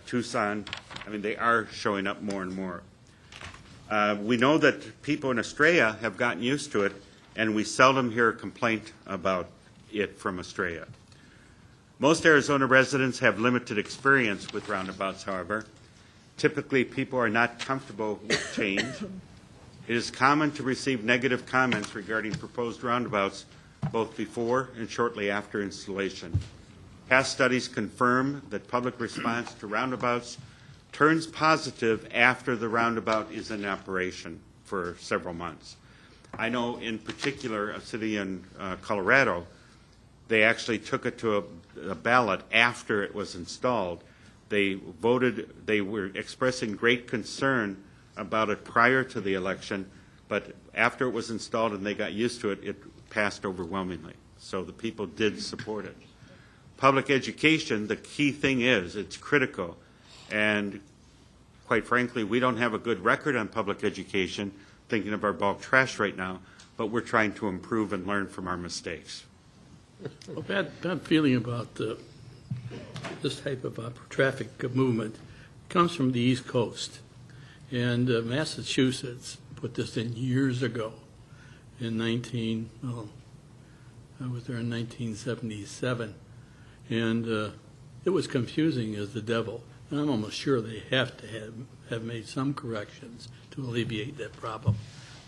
Tucson. I mean, they are showing up more and more. We know that people in Estrella have gotten used to it, and we seldom hear a complaint about it from Estrella. Most Arizona residents have limited experience with roundabouts, however. Typically, people are not comfortable with change. It is common to receive negative comments regarding proposed roundabouts both before and shortly after installation. Past studies confirm that public response to roundabouts turns positive after the roundabout is in operation for several months. I know in particular a city in Colorado, they actually took it to a ballot after it was installed. They voted, they were expressing great concern about it prior to the election, but after it was installed and they got used to it, it passed overwhelmingly. So the people did support it. Public education, the key thing is, it's critical. And quite frankly, we don't have a good record on public education, thinking of our bulk trash right now, but we're trying to improve and learn from our mistakes. A bad feeling about this type of traffic movement comes from the East Coast. And Massachusetts put this in years ago in I was there in 1977. And it was confusing as the devil. And I'm almost sure they have to have made some corrections to alleviate that problem.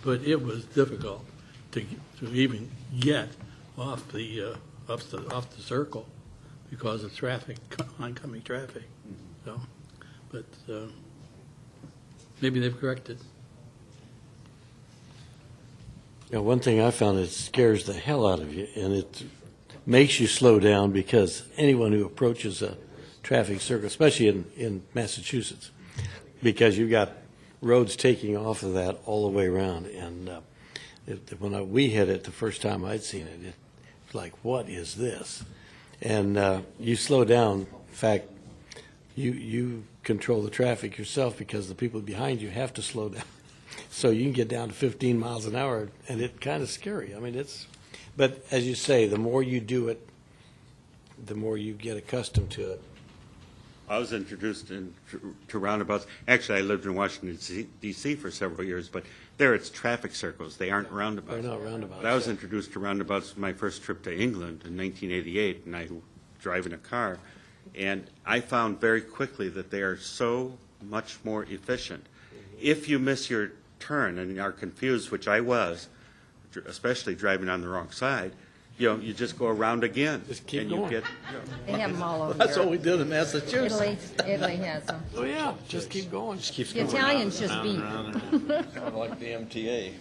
But it was difficult to even get off the circle because of traffic, oncoming traffic. So, but maybe they've corrected. You know, one thing I found, it scares the hell out of you, and it makes you slow down, because anyone who approaches a traffic circle, especially in Massachusetts, because you've got roads taking off of that all the way around. And when we hit it the first time I'd seen it, it's like, what is this? And you slow down. In fact, you control the traffic yourself, because the people behind you have to slow down. So you can get down to 15 miles an hour, and it's kind of scary. I mean, but as you say, the more you do it, the more you get accustomed to it. I was introduced to roundabouts. Actually, I lived in Washington, D.C. for several years, but there it's traffic circles. They aren't roundabouts. They're not roundabouts. But I was introduced to roundabouts my first trip to England in 1988, and I drive in a car. And I found very quickly that they are so much more efficient. If you miss your turn and are confused, which I was, especially driving on the wrong side, you just go around again. Just keep and going. You get, They have them all over That's what we Europe. did in Massachusetts. Italy has them. Oh, yeah, just keep going. Just keeps The Italians just beat. Kind of like the MTA.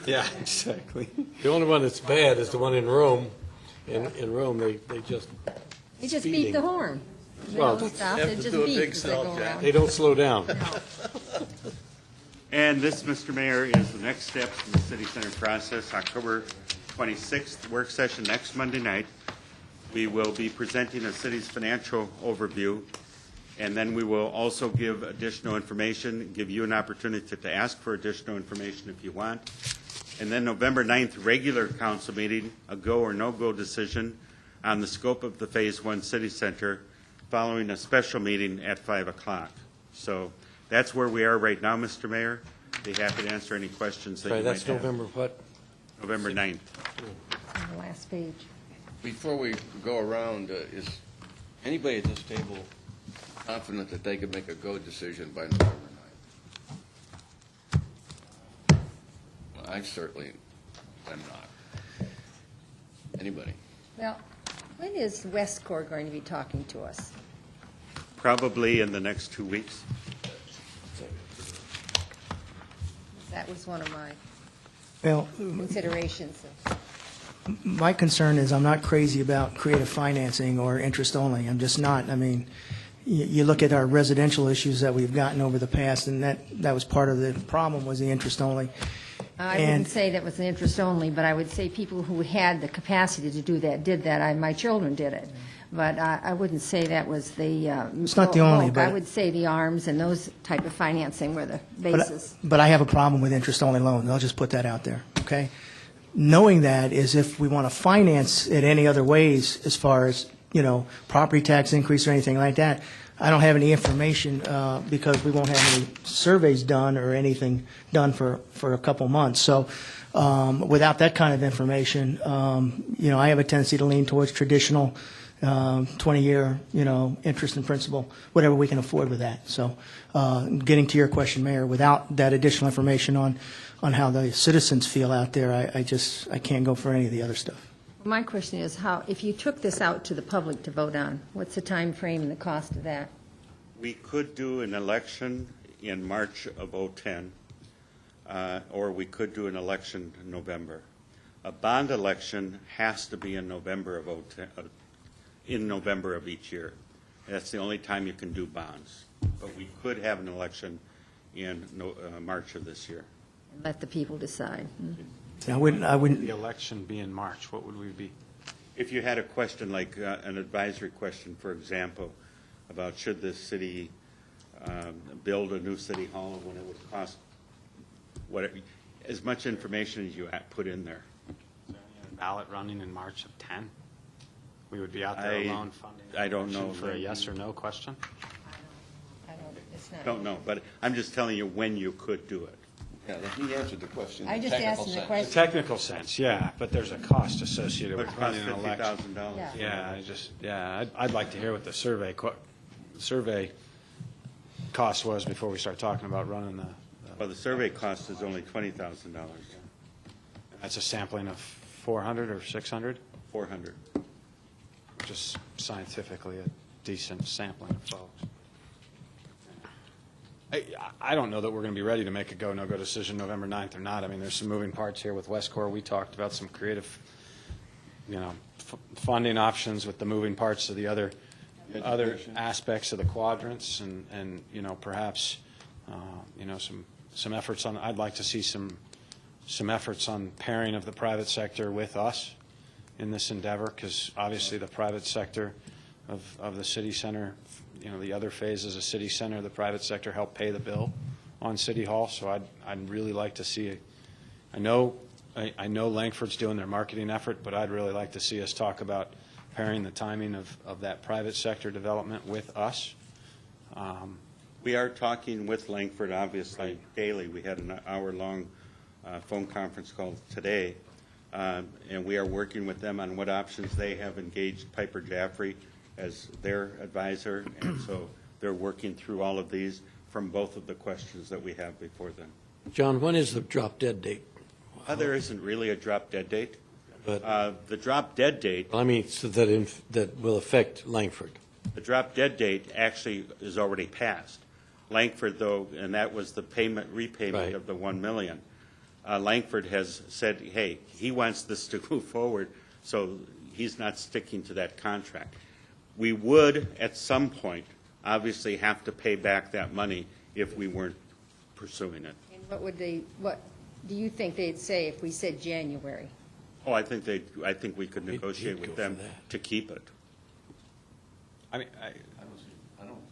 Yeah, exactly. The only one that's bad is the one in Rome. In Rome, they just, You just beat Speeding. the horn. They Well, don't stop, have they to just do a beat big as they self, go Jack. around. they don't slow down. And this, Mr. Mayor, is the next step in the city center process. October 26th, work session next Monday night. We will be presenting the city's financial overview, and then we will also give additional information, give you an opportunity to ask for additional information if you want. And then November 9th, regular council meeting, a go or no-go decision on the scope of the Phase 1 City Center, following a special meeting at 5 o'clock. So that's where we are right now, Mr. Mayor. Be happy to answer any questions that Sorry, you might that's have. November what? November 9th. On the last page. Before we go around, is anybody at this table confident that they could make a go decision by November 9th? Well, I certainly am not. Anybody? Well, when is Westcor going to be talking to us? Probably in the next 2 weeks. That was one of my Well, considerations. my concern is I'm not crazy about creative financing or interest only. I'm just not. I mean, you look at our residential issues that we've gotten over the past, and that was part of the problem, was the interest only. I And- wouldn't say that was an interest only, but I would say people who had the capacity to do that did that. My children did it. But I wouldn't say that was the. It's not the only, bulk. but- I would say the ARMs and those type of financing were the basis. But I have a problem with interest-only loans. I'll just put that out there, okay? Knowing that is if we want to finance it any other ways, as far as, property tax increase or anything like that, I don't have any information because we won't have any surveys done or anything done for a couple months. So without that kind of information, I have a tendency to lean towards traditional 20-year, interest and principal, whatever we can afford with that. So getting to your question, Mayor, without that additional information on how the citizens feel out there, I can't go for any of the other stuff. My question is if you took this out to the public to vote on, what's the time frame and the cost of that? We could do an election in March of '10, or we could do an election in November. A bond election has to be in November of '10, in November of each year. That's the only time you can do bonds. But we could have an election in March of this year. Let the people decide. I wouldn't. The election be in March, what would we be? If you had a question like an advisory question, for example, about should the city build a new city hall and when it would cost, as much information as you put in there. Is there any ballot running in March of 10? We would be out there alone funding. I don't know. For a yes or no question? It's not. Don't know, but I'm just telling you when you could do it. Yeah, he answered the question. in I just technical asked him the sense. question. Technical sense, yeah, but there's a cost associated But with it costs running an election. $50,000. Yeah. I'd like to hear what the survey cost was before we start talking about running the. Well, the survey cost is only $20,000, That's a sampling of 400 or 600, $400. which is scientifically a decent sampling of folks. I don't know that we're going to be ready to make a go, no-go decision November 9th or not. I mean, there's some moving parts here with Westcor. We talked about some creative, funding options with the moving parts of the other aspects of the quadrants and perhaps, some efforts on, I'd like to see some efforts on pairing of the private sector with us in this endeavor, because obviously the private sector of the city center, the other phase is a city center, the private sector help pay the bill on City Hall. So I'd really like to see, I know Langford's doing their marketing effort, but I'd really like to see us talk about pairing the timing of that private sector development with us. We are talking with Langford, obviously, daily. We had an hour-long phone conference call today, and we are working with them on what options. They have engaged Piper Jaffray as their advisor, and so they're working through all of these from both of the questions that we have before them. John, when is the drop-dead date? There isn't really a drop-dead date. But, The drop-dead date, so that will affect Langford. the drop-dead date actually is already passed. Langford, though, and that was the repayment Right. of the $1 million. Langford has said, hey, he wants this to move forward, so he's not sticking to that contract. We would, at some point, obviously have to pay back that money if we weren't pursuing it. And what do you think they'd say if we said January? Oh, I think we could negotiate he'd with go them for that. to keep it. I mean,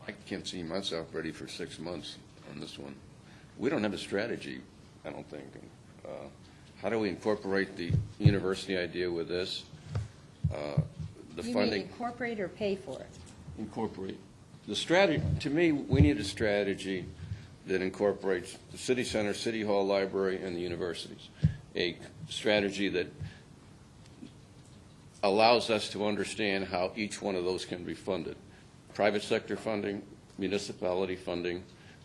I can't see myself ready for 6 months on this one. We don't have a strategy, I don't think. How do we incorporate the university idea with this? The You mean funding. incorporate or pay for it? Incorporate. The strategy, to me, we need a strategy that incorporates the city center, city hall, library, and the universities. A strategy that allows us to understand how each one of those can be funded. Private sector funding, municipality funding,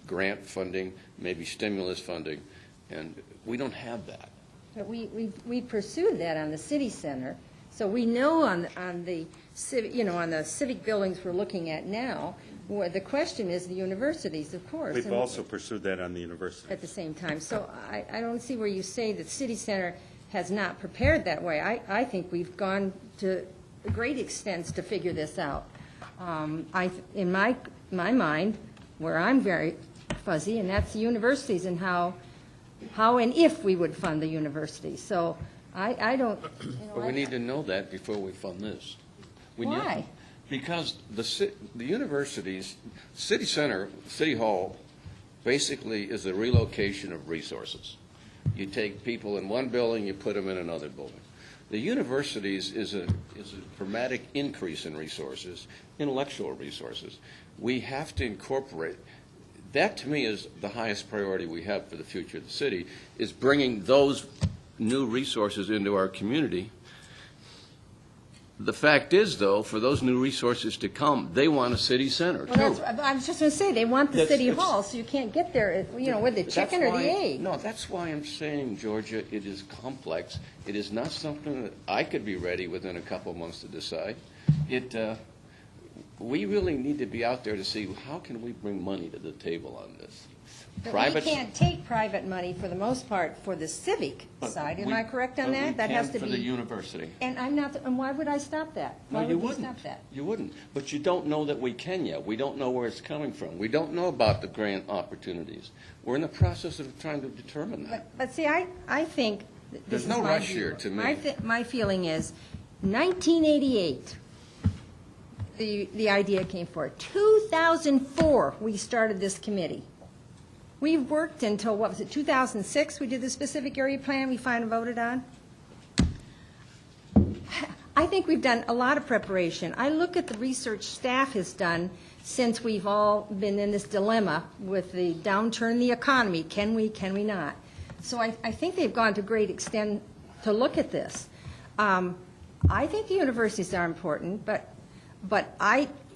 grant funding, maybe stimulus funding, and we don't have that. But we pursued that on the city center, so we know on the civic buildings we're looking at now, where the question is the universities, of course. We've and also pursued that on the university. at the same time. So I don't see where you say that city center has not prepared that way. I think we've gone to great extents to figure this out. In my mind, where I'm very fuzzy, and that's the universities and how and if we would fund the universities. So I don't, But we need to know that before we fund this. We need- Why? Because the universities, city center, city hall, basically is a relocation of resources. You take people in one building, you put them in another building. The universities is a dramatic increase in resources, intellectual resources. We have to incorporate, that to me is the highest priority we have for the future of the city, is bringing those new resources into our community. The fact is, though, for those new resources to come, they want a city center, well, too. I was just going to say, they want the That's- city it's- hall, so you can't get there, with the chicken That's or the why- egg. No, that's why I'm saying, Georgia, it is complex. It is not something that I could be ready within a couple of months to decide. We really need to be out there to see, how can we bring money to the table on this? But we Private- can't take private money, for the most part, for the civic but side. Am we- I correct on but we that? That has can to for the be. university. And I'm not, and why would I stop that? No, Why you would we wouldn't. stop that? You wouldn't. But you don't know that we can yet. We don't know where it's coming from. We don't know about the grant opportunities. We're in the process of trying to determine that. But see, I think, this There's is no my rush view. here to me. My feeling is, 1988, the idea came forward. 2004, we started this committee. We worked until, 2006, we did the specific area plan we finally voted on? I think we've done a lot of preparation. I look at the research staff has done since we've all been in this dilemma with the downturn in the economy. Can we not? So I think they've gone to great extent to look at this. I think the universities are important, but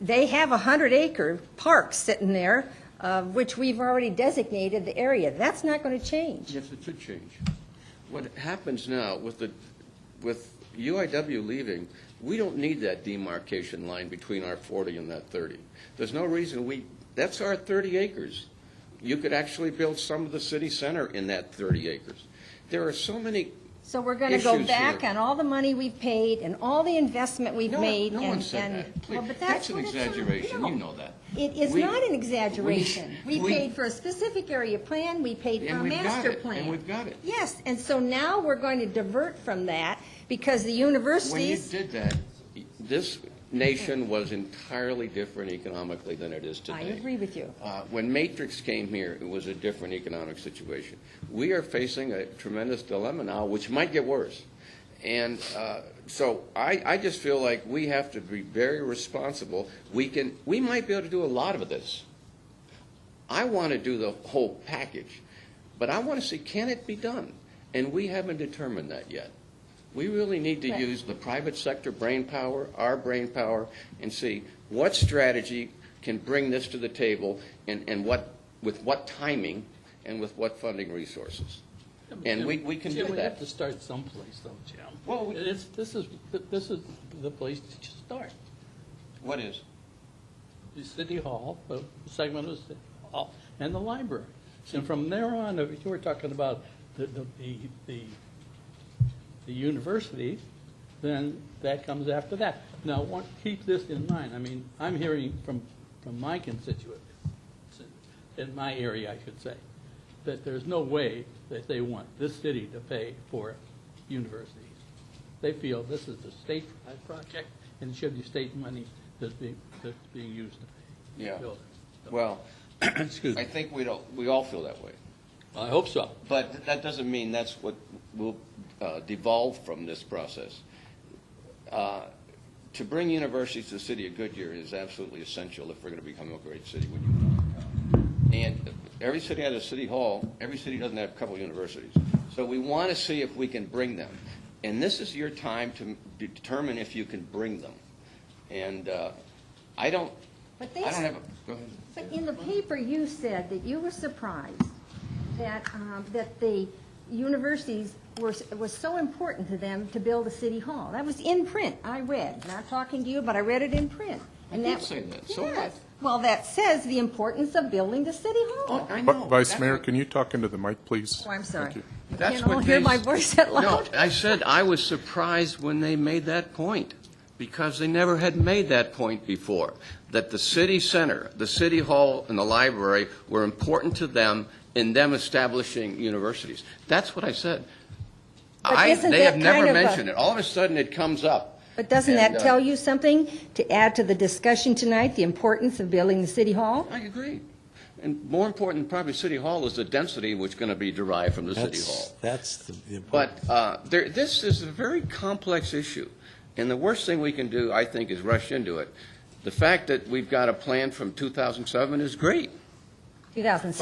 they have 100-acre parks sitting there, which we've already designated the area. That's not going to change. Yes, it should change. What happens now with UIW leaving, we don't need that demarcation line between our 40 and that 30. There's no reason that's our 30 acres. You could actually build some of the city center in that 30 acres. There are so many So we're going to go issues back here. on all the money we've paid and all the investment we've made. No one said that. Well, Please, but that's an what it's on. exaggeration. No. You know that. It is We- not an exaggeration. We we- paid for a specific area plan, we paid for And a we've got master it, plan. and we've got it. Yes, and so now we're going to divert from that because the When you universities, did that, this nation was entirely different economically than it is today. I agree with you. When Matrix came here, it was a different economic situation. We are facing a tremendous dilemma now, which might get worse. And so I just feel like we have to be very responsible. We might be able to do a lot of this. I want to do the whole package, but I want to see, can it be done? And we haven't determined that yet. We really need to Right. use the private sector brain power, our brain power, and see what strategy can bring this to the table and with what timing and with what funding resources. And we can Jim, do we have that. to start someplace, though, Jim. Well, This is the place to start. What is? The City Hall, a segment of City Hall, and the library. And from there on, if you were talking about the university, then that comes after that. Now, keep this in mind. I mean, I'm hearing from my constituents, in my area, I should say, that there's no way that they want this city to pay for universities. They feel this is a state project and it should be state money that's being used to pay. Yeah. buildings. Well, Excuse me. I think we all feel that way. I hope so. But that doesn't mean that's what will devolve from this process. To bring universities to the city of Goodyear is absolutely essential if we're going to become a great city. And every city has a city hall. Every city doesn't have a couple of universities. So we want to see if we can bring them. And this is your time to determine if you can bring them. And I don't But have a, go ahead. But in the paper, you said that you were surprised that the universities was so important to them to build a city hall. That was in print, I read. Not talking to you, but I read it in print. And I did say that. So Yes. what? Well, that says the importance of building the city hall. Oh, I know. Vice That's Mayor, what- can you talk into the mic, please? Oh, I'm sorry. Thank you. That's Can't all what hear they- my voice that loud? No, I said I was surprised when they made that point. Because they never had made that point before, that the city center, the city hall, and the library were important to them in them establishing universities. That's what I said. But isn't They that have never kind of a- mentioned it. All of a sudden, it comes up. But doesn't And, that tell you something to add to the discussion tonight, the importance of building the city hall? I agree. And more important than probably City Hall is the density which is going to be derived from the City Hall. That's the But important. this is a very complex issue, and the worst thing we can do, I think, is rush into it. The fact that we've got a plan from 2007 is great, 2006.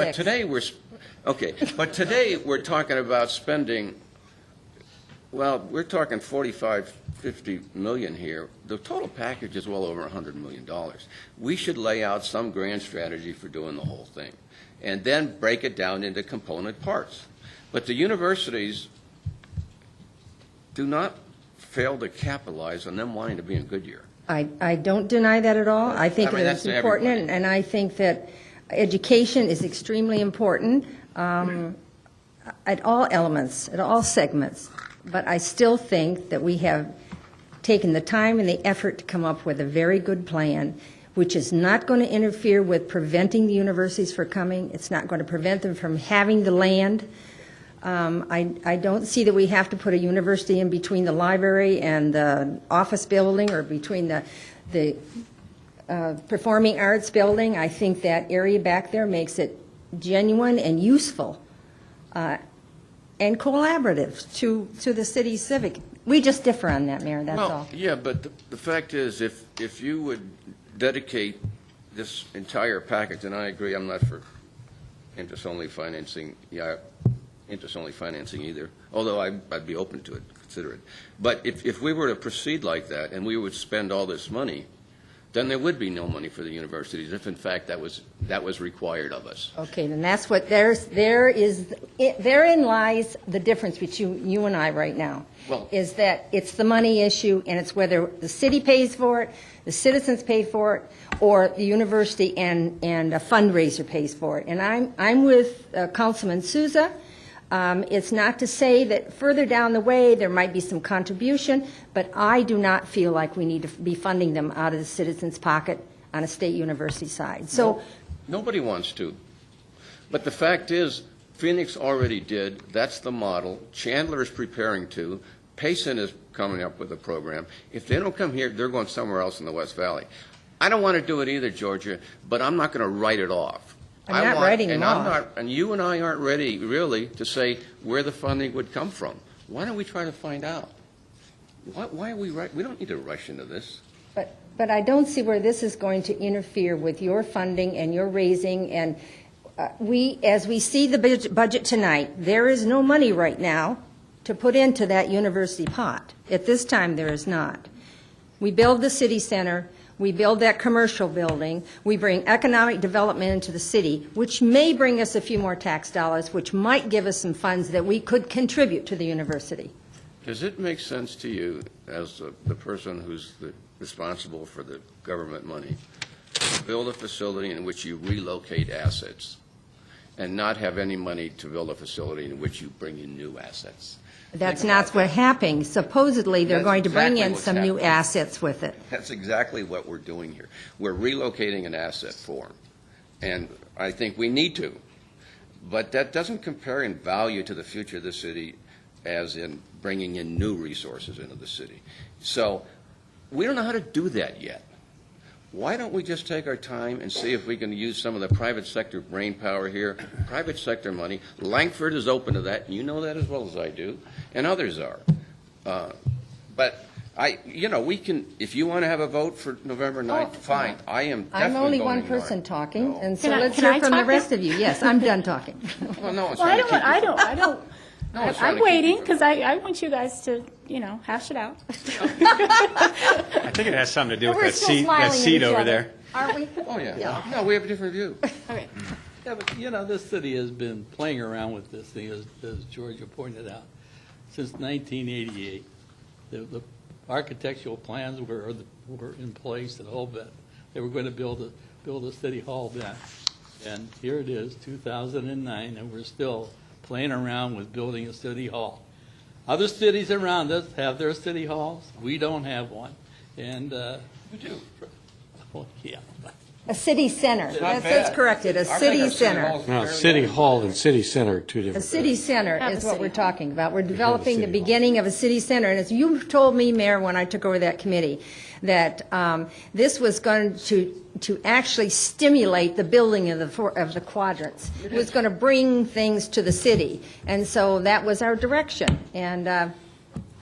but today we're talking about spending, well, we're talking 45, 50 million here. The total package is well over $100 million. We should lay out some grand strategy for doing the whole thing, and then break it down into component parts. But the universities do not fail to capitalize on them wanting to be in Goodyear. I don't deny that at all. I think I mean, that that's it's important, everybody. and I think that education is extremely important at all elements, at all segments. But I still think that we have taken the time and the effort to come up with a very good plan, which is not going to interfere with preventing the universities from coming. It's not going to prevent them from having the land. I don't see that we have to put a university in between the library and the office building or between the performing arts building. I think that area back there makes it genuine and useful and collaborative to the city civic. We just differ on that, Mayor, that's all. Well, yeah, but the fact is, if you would dedicate this entire package, and I agree, I'm not for interest-only financing, interest-only financing either, although I'd be open to it, consider it. But if we were to proceed like that, and we would spend all this money, then there would be no money for the universities, if in fact that was required of us. Okay, then that's what, therein lies the difference between you and I right now, Well- is that it's the money issue, and it's whether the city pays for it, the citizens pay for it, or the university and a fundraiser pays for it. And I'm with Councilman Souza. It's not to say that further down the way, there might be some contribution, but I do not feel like we need to be funding them out of the citizens' pocket on a state university side. So, Nobody wants to. But the fact is, Phoenix already did. That's the model. Chandler is preparing to. Payson is coming up with a program. If they don't come here, they're going somewhere else in the West Valley. I don't want to do it either, Georgia, but I'm not going to write it off. I'm not writing them off. And you and I aren't ready, really, to say where the funding would come from. Why don't we try to find out? Why are we we don't need to rush into this. but I don't see where this is going to interfere with your funding and your raising, and as we see the budget tonight, there is no money right now to put into that university pot. At this time, there is not. We build the city center, we build that commercial building, we bring economic development into the city, which may bring us a few more tax dollars, which might give us some funds that we could contribute to the university. Does it make sense to you, as the person who's responsible for the government money, to build a facility in which you relocate assets and not have any money to build a facility in which you bring in new assets? That's not what's happening. Supposedly, they're That's going to bring exactly in what's some new happening. assets with it. That's exactly what we're doing here. We're relocating an asset form, and I think we need to. But that doesn't compare in value to the future of the city as in bringing in new resources into the city. So we don't know how to do that yet. Why don't we just take our time and see if we can use some of the private sector brain power here, private sector money? Langford is open to that, and you know that as well as I do, and others are. But we can, if you want to have a vote for November 9th, fine. I am definitely I'm only voting one no. person talking, No. and so Can I- let's can I hear from the talk rest now? of you. Yes, I'm done talking. Well, no one's Well, trying to keep you I don't, No one's trying I'm to keep you waiting, from- because I want you guys to, hash it out. I think it has something to do with We're that still seat, smiling that at seat each over other, there. Aren't we? Oh, yeah. No, we have a different view. Okay. Yeah, but, this city has been playing around with this thing, as Georgia pointed out, since 1988. The architectural plans were in place and all that. They were going to build a city hall then. And here it is, 2009, and we're still playing around with building a city hall. Other cities around us have their city halls. We don't have one. And, We do. well, yeah. A city center. not That's bad. corrected, a I think city our center. hall's No, very City nice. Hall and City Center are two A different city things. center Have a is what city we're hall. talking about. We're developing the city hall. beginning of a city center. And as you told me, Mayor, when I took over that committee, that this was going to actually stimulate the building of the quadrants. It was going to bring things to the city. And so that was our direction. And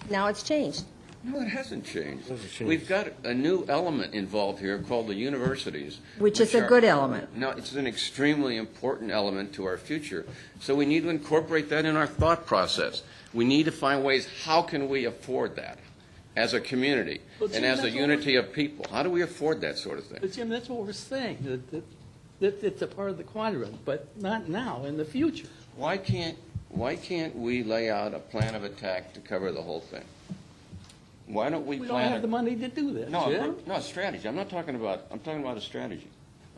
now it's changed. No, it hasn't changed. changed. We've got a new element involved here called the universities. Which is a are- good element. No, it's an extremely important element to our future. So we need to incorporate that in our thought process. We need to find ways, how can we afford that as a community Well, and Jim, as a that's what unity of people? How do we afford that sort of thing? But Jim, that's what we're saying, that it's a part of the quadrant, but not now, in the future. Why can't we lay out a plan of attack to cover the whole thing? Why don't we We plan? don't have the money to do that, No, Jim. no, strategy. I'm talking about a strategy.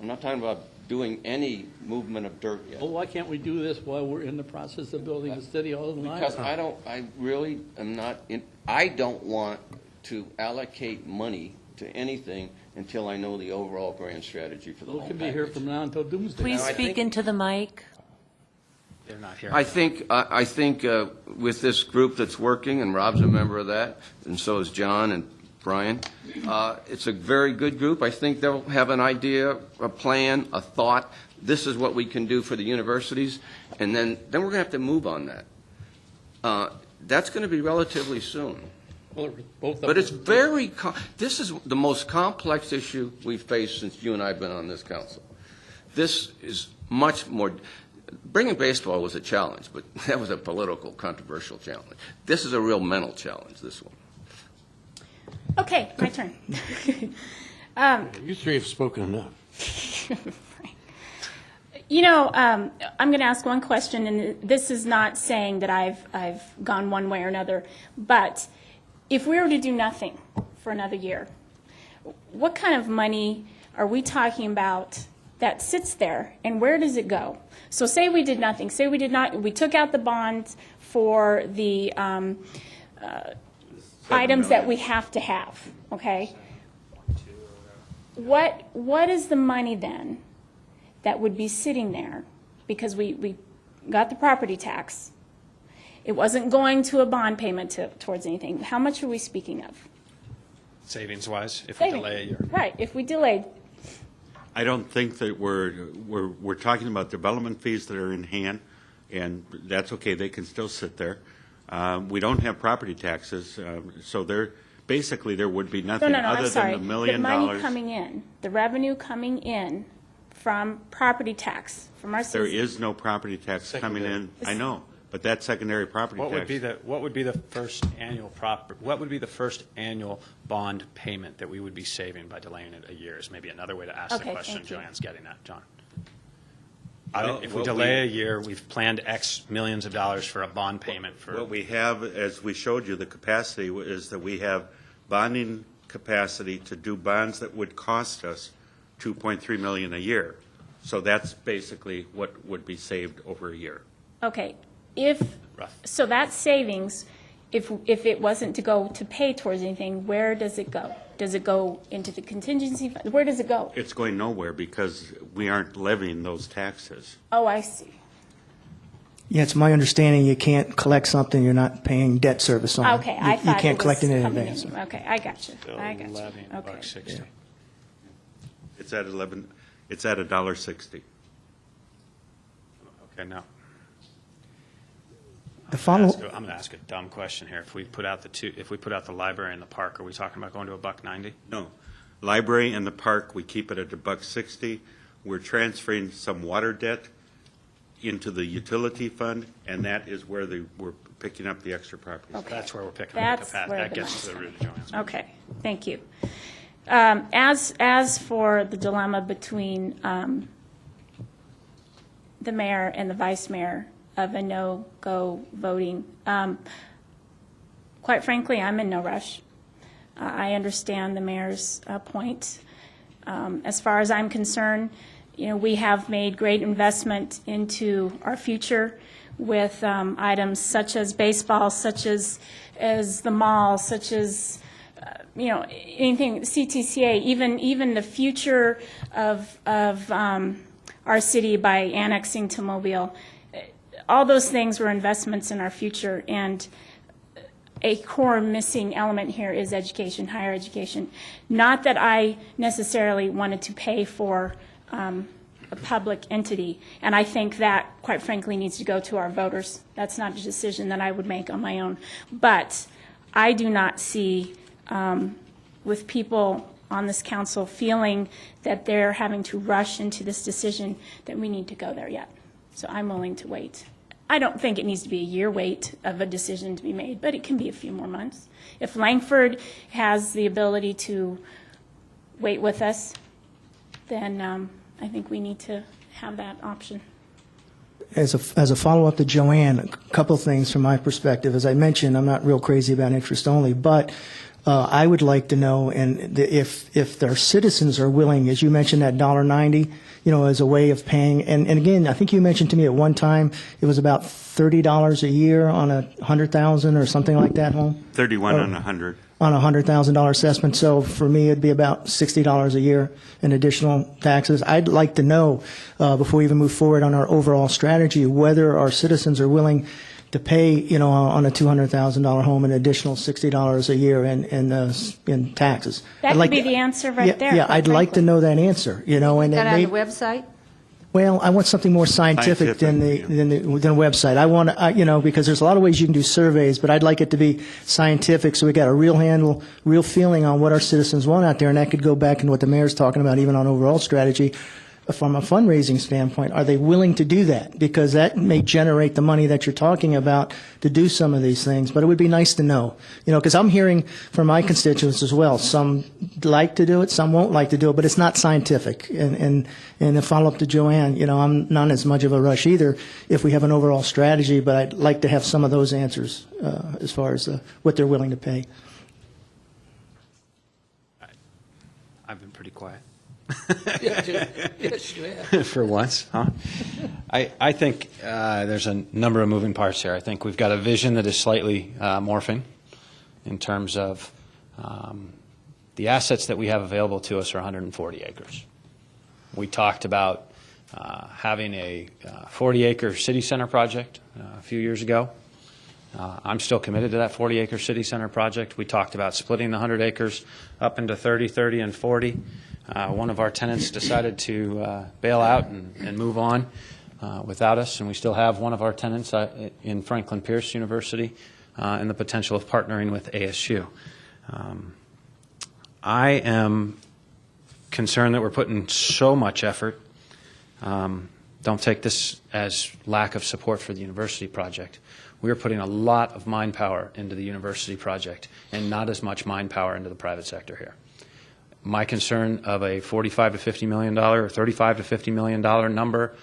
I'm not talking about doing any movement of dirt yet. Well, why can't we do this while we're in the process of building the city hall and Because library? I really am not, I don't want to allocate money to anything until I know the overall grand strategy for the We whole can be here package. from now until doomsday. Please I speak think- into the mic. They're not here. I think with this group that's working, and Rob's a member of that, and so is John and Brian, it's a very good group. I think they'll have an idea, a plan, a thought. This is what we can do for the universities, and then we're going to have to move on that. That's going to be relatively soon. Well, both of But it's them. very, this is the most complex issue we've faced since you and I have been on this council. This is much more, bringing baseball was a challenge, but that was a political, controversial challenge. This is a real mental challenge, this one. Okay, my turn. You three have spoken enough. You know, I'm going to ask one question, and this is not saying that I've gone one way or another, but if we were to do nothing for another year, what kind of money are we talking about that sits there, and where does it go? So say we did nothing. Say we took out the bonds for the items that we have to have, okay? What is the money then that would be sitting there? Because we got the property tax. It wasn't going to a bond payment towards anything. How much are we speaking of? Savings-wise, if we Saving. delay a year. Right, if we delayed. I don't think that we're talking about development fees that are in hand, and that's okay, they can still sit there. We don't have property taxes, so basically there would be No, nothing no, no, I'm other sorry. than the $1 million. The money coming in, the revenue coming in from property tax, from our There citizens. is no property tax coming in, I know, but that's secondary property tax. What would be the first annual bond payment that we would be saving by delaying it a year is maybe another way to ask the Okay, question thank you. Joanne's getting at, John. Well, If we what delay we- a year, we've planned X millions of dollars for a bond payment for. What we have, as we showed you, the capacity is that we have bonding capacity to do bonds that would cost us $2.3 million a year. So that's basically what would be saved over a year. Okay, Rough. so that savings, if it wasn't to go to pay towards anything, where does it go? Does it go into the contingency fund? Where does it go? It's going nowhere because we aren't levying those taxes. Oh, I see. Yeah, it's my understanding you can't collect something you're not paying debt service on. Okay, I You thought can't it collect was it in coming advance. in. Okay, I got you. I got you. Levying Okay. $1.60. It's at $1.60. Okay, now. The follow, I'm going to ask a dumb question here. If we put out the library and the park, are we talking about going to $1.90? No. Library and the park, we keep it at $1.60. We're transferring some water debt into the utility fund, and that is where we're picking up the extra property. That's where we're picking up the That's capacity. where That the gets to the money's root of Joanne's. Okay, thank you. As for the dilemma between the mayor and the vice mayor of a no-go voting, quite frankly, I'm in no rush. I understand the mayor's point. As far as I'm concerned, you know, we have made great investment into our future with items such as baseball, such as the mall, such as anything, CTCA, even the future of our city by annexing to Mobile, all those things were investments in our future, and a core missing element here is education, higher education. Not that I necessarily wanted to pay for a public entity, and I think that, quite frankly, needs to go to our voters. That's not a decision that I would make on my own. But I do not see, with people on this council feeling that they're having to rush into this decision, that we need to go there yet. So I'm willing to wait. I don't think it needs to be a year wait of a decision to be made, but it can be a few more months. If Langford has the ability to wait with us, then I think we need to have that option. As a follow-up to Joanne, a couple things from my perspective. As I mentioned, I'm not real crazy about interest only, but I would like to know, and if their citizens are willing, as you mentioned, that $1.90, as a way of paying. And again, I think you mentioned to me at one time it was about $30 a year on a $100,000 or something like that home. 31 on 100. On a $100,000 assessment. So for me, it'd be about $60 a year in additional taxes. I'd like to know, before we even move forward on our overall strategy, whether our citizens are willing to pay, on a $200,000 home an additional $60 a year in taxes. That could be the answer right there. Yeah, I'd like to know that answer, and That on it the may, website? well, I want something more scientific than the website. I want because there's a lot of ways you can do surveys, but I'd like it to be scientific, so we got a real handle, real feeling on what our citizens want out there, and that could go back into what the mayor's talking about, even on overall strategy. From a fundraising standpoint, are they willing to do that? Because that may generate the money that you're talking about to do some of these things. But it would be nice to know, because I'm hearing from my constituents as well. Some like to do it, some won't like to do it, but it's not scientific. And to follow up to Joanne, I'm not as much of a rush either if we have an overall strategy, but I'd like to have some of those answers as far as what they're willing to pay. I've been pretty quiet. Yes, you have. For once, huh? I think there's a number of moving parts here. I think we've got a vision that is slightly morphing in terms of the assets that we have available to us are 140 acres. We talked about having a 40-acre city center project a few years ago. I'm still committed to that 40-acre city center project. We talked about splitting the 100 acres up into 30, 30, and 40. One of our tenants decided to bail out and move on without us, and we still have one of our tenants in Franklin Pierce University and the potential of partnering with ASU. I am concerned that we're putting so much effort. Don't take this as lack of support for the university project. We are putting a lot of mind power into the university project and not as much mind power into the private sector here. My concern of a $45 to $50 million or $35 to $50 million number,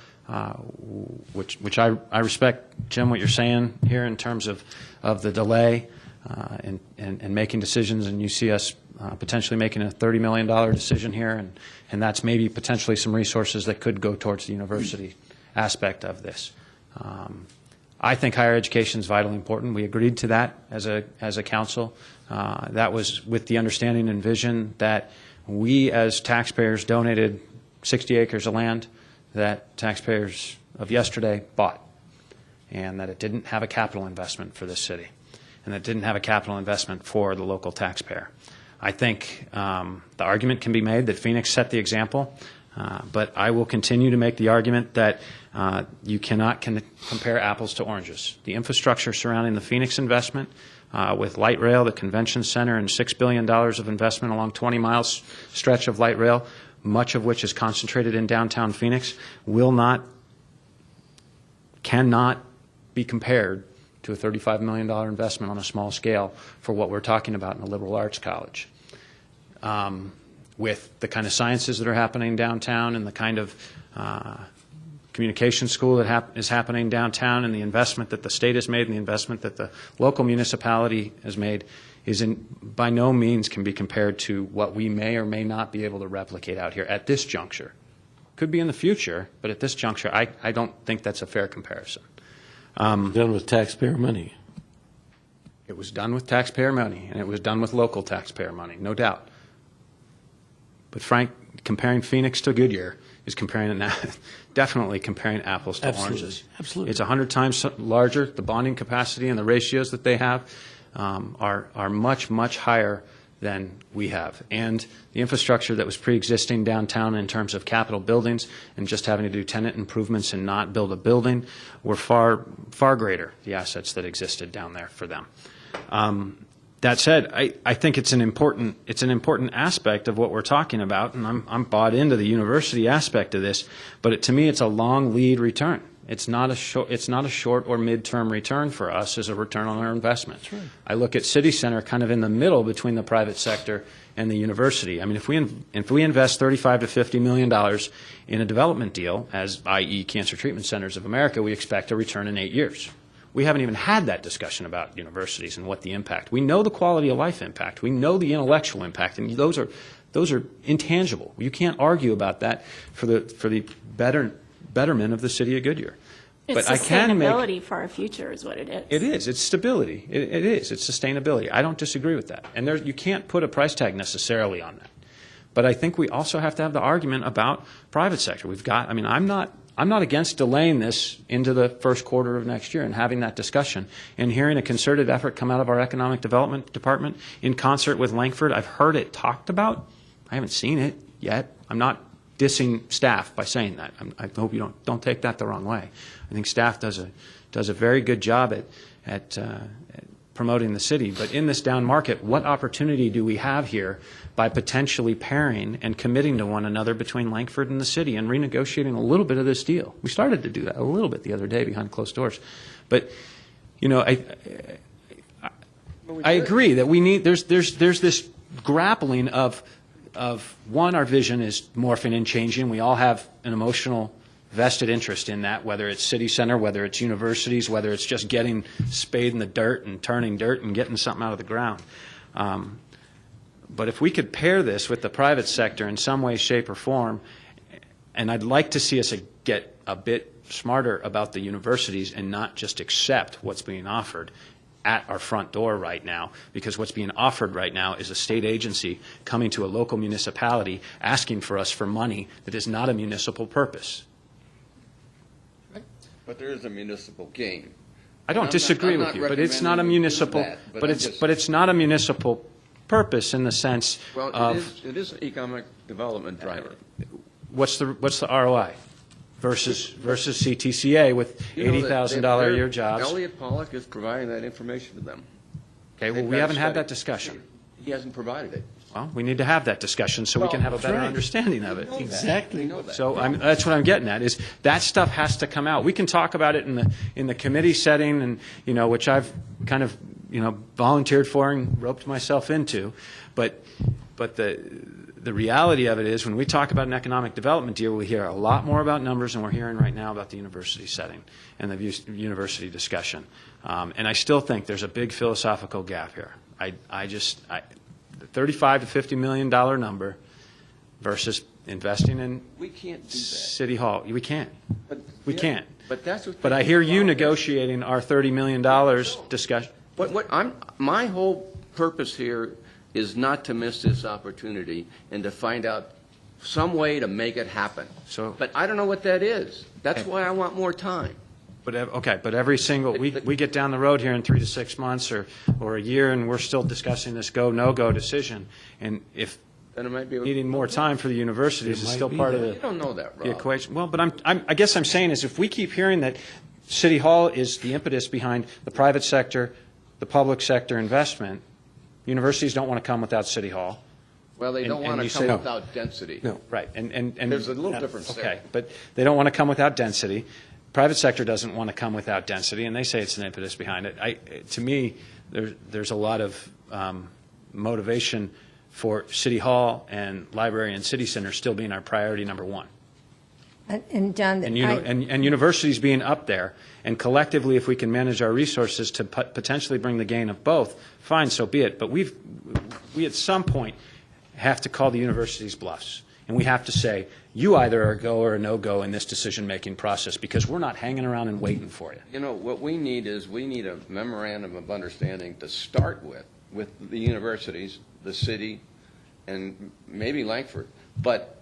which I respect, Jim, what you're saying here in terms of the delay and making decisions, and you see us potentially making a $30 million decision here, and that's maybe potentially some resources that could go towards the university aspect of this. I think higher education is vitally important. We agreed to that as a council. That was with the understanding and vision that we as taxpayers donated 60 acres of land that taxpayers of yesterday bought, and that it didn't have a capital investment for this city, and that it didn't have a capital investment for the local taxpayer. I think the argument can be made that Phoenix set the example, but I will continue to make the argument that you cannot compare apples to oranges. The infrastructure surrounding the Phoenix investment with light rail, the convention center, and $6 billion of investment along 20 miles stretch of light rail, much of which is concentrated in downtown Phoenix, cannot be compared to a $35 million investment on a small scale for what we're talking about in a liberal arts college. With the kind of sciences that are happening downtown and the kind of communication school that is happening downtown, and the investment that the state has made and the investment that the local municipality has made by no means can be compared to what we may or may not be able to replicate out here at this juncture. Could be in the future, but at this juncture, I don't think that's a fair comparison. Done with taxpayer money. It was done with taxpayer money, and it was done with local taxpayer money, no doubt. But Frank, comparing Phoenix to Goodyear is definitely comparing apples to oranges. Absolutely. It's 100 times larger. The bonding capacity and the ratios that they have are much, much higher than we have. And the infrastructure that was pre-existing downtown in terms of capital buildings and just having to do tenant improvements and not build a building were far, far greater, the assets that existed down there for them. That said, I think it's an important aspect of what we're talking about, and I'm bought into the university aspect of this. But to me, it's a long lead return. It's not a short or mid-term return for us as a return on our investment. That's right. I look at City Center kind of in the middle between the private sector and the university. I mean, if we invest $35 to $50 million in a development deal, as i.e. Cancer Treatment Centers of America, we expect a return in 8 years. We haven't even had that discussion about universities and what the impact. We know the quality of life impact. We know the intellectual impact, and those are intangible. You can't argue about that for the betterment of the city of Goodyear. It's but sustainability for our future is what it is. It is. It's stability. It is. It's sustainability. I don't disagree with that. And you can't put a price tag necessarily on that. But I think we also have to have the argument about private sector. I'm not against delaying this into the first quarter of next year and having that discussion and hearing a concerted effort come out of our economic development department in concert with Langford. I've heard it talked about. I haven't seen it yet. I'm not dissing staff by saying that. I hope you don't take that the wrong way. I think staff does a very good job at promoting the city. But in this down market, what opportunity do we have here by potentially pairing and committing to one another between Langford and the city and renegotiating a little bit of this deal? We started to do that a little bit the other day behind closed doors. But, I agree that we need, there's this grappling of one, our vision is morphing and changing. We all have an emotional vested interest in that, whether it's city center, whether it's universities, whether it's just getting spade in the dirt and turning dirt and getting something out of the ground. But if we could pair this with the private sector in some way, shape, or form, and I'd like to see us get a bit smarter about the universities and not just accept what's being offered at our front door right now, because what's being offered right now is a state agency coming to a local municipality asking for us for money that is not a municipal purpose. But there is a municipal gain. I don't disagree with you, but it's not a municipal. But it's not a municipal purpose in the sense of it is an economic development driver. What's the ROI versus CTCA with $80,000 a year jobs? Elliott Pollock is providing that information to them. Okay, well, we haven't had that discussion. He hasn't provided it. Well, we need to have that discussion so we can have a better understanding of it. Exactly. So that's what I'm getting at, is that stuff has to come out. We can talk about it in the committee setting, and which I've kind of volunteered for and roped myself into, but the reality of it is when we talk about an economic development deal, we hear a lot more about numbers than we're hearing right now about the university setting and the university discussion. And I still think there's a big philosophical gap here. The $35 to $50 million number versus investing in We can't do that. City Hall. We can't. We Yeah, can't. But that's what. But I hear you negotiating our $30 million discussion. My whole purpose here is not to miss this opportunity and to find out some way to make it happen. But I don't know what that is. That's why I want more time. But every single, we get down the road here in 3 to 6 months or a year, and we're still discussing this go, no-go decision. And if Then it might be. needing more time for the universities is still part of You don't know that, the Rob. equation. Well, but I guess I'm saying is if we keep hearing that City Hall is the impetus behind the private sector, the public sector investment, universities don't want to come without City Hall. Well, they don't and want you to say come no. without density. No, right. And There's a little difference there. Okay, but they don't want to come without density. Private sector doesn't want to come without density, and they say it's an impetus behind it. To me, there's a lot of motivation for City Hall and Library and City Center still being our priority number one. And John, And universities being up there, and collectively, if we can manage our resources to potentially bring the gain of both, fine, so be it. But we at some point have to call the universities bluffs. And we have to say, you either are a go or a no-go in this decision-making process, because we're not hanging around and waiting for you. You know, what we need is, we need a memorandum of understanding to start with the universities, the city, and maybe Langford. But,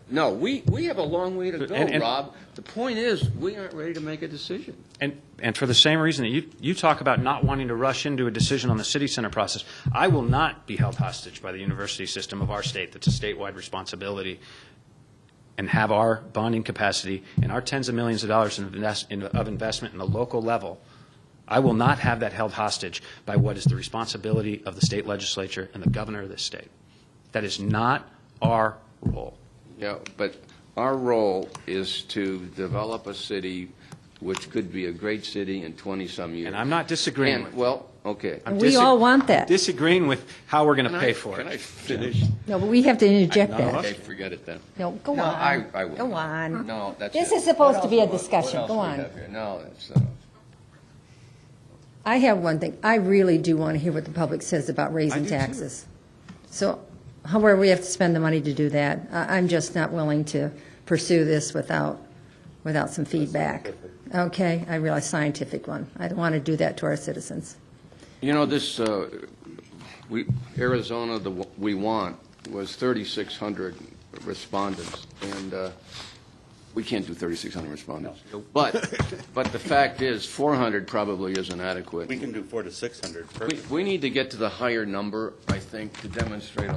no, we have a long way to go, And- Rob. The point is, we aren't ready to make a decision. And for the same reason that you talk about not wanting to rush into a decision on the city center process, I will not be held hostage by the university system of our state. That's a statewide responsibility, and have our bonding capacity and our tens of millions of dollars of investment in the local level. I will not have that held hostage by what is the responsibility of the state legislature and the governor of this state. That is not our role. Yeah, but our role is to develop a city which could be a great city in 20-some years. And I'm not disagreeing with. Well, okay. I'm We all want that. disagreeing with how we're going to pay for Can I it. finish? No, but we have to interject No, that. Okay, forget it then. No, go No, on. I will. Go on. No, that's This it. is supposed to be a What else- discussion. what Go else we on. have here? No, that's, I have one thing. I really do want to hear what the public says about raising do too. taxes. So however we have to spend the money to do that, I'm just not willing to pursue this without some feedback. Okay, I realize scientific one. I don't want to do that to our citizens. you know, this, Arizona, we want was 3,600 respondents, and we can't do 3,600 respondents. But the fact is, 400 probably isn't adequate. We can do 400 to 600. We need to get to the higher number, I think, to demonstrate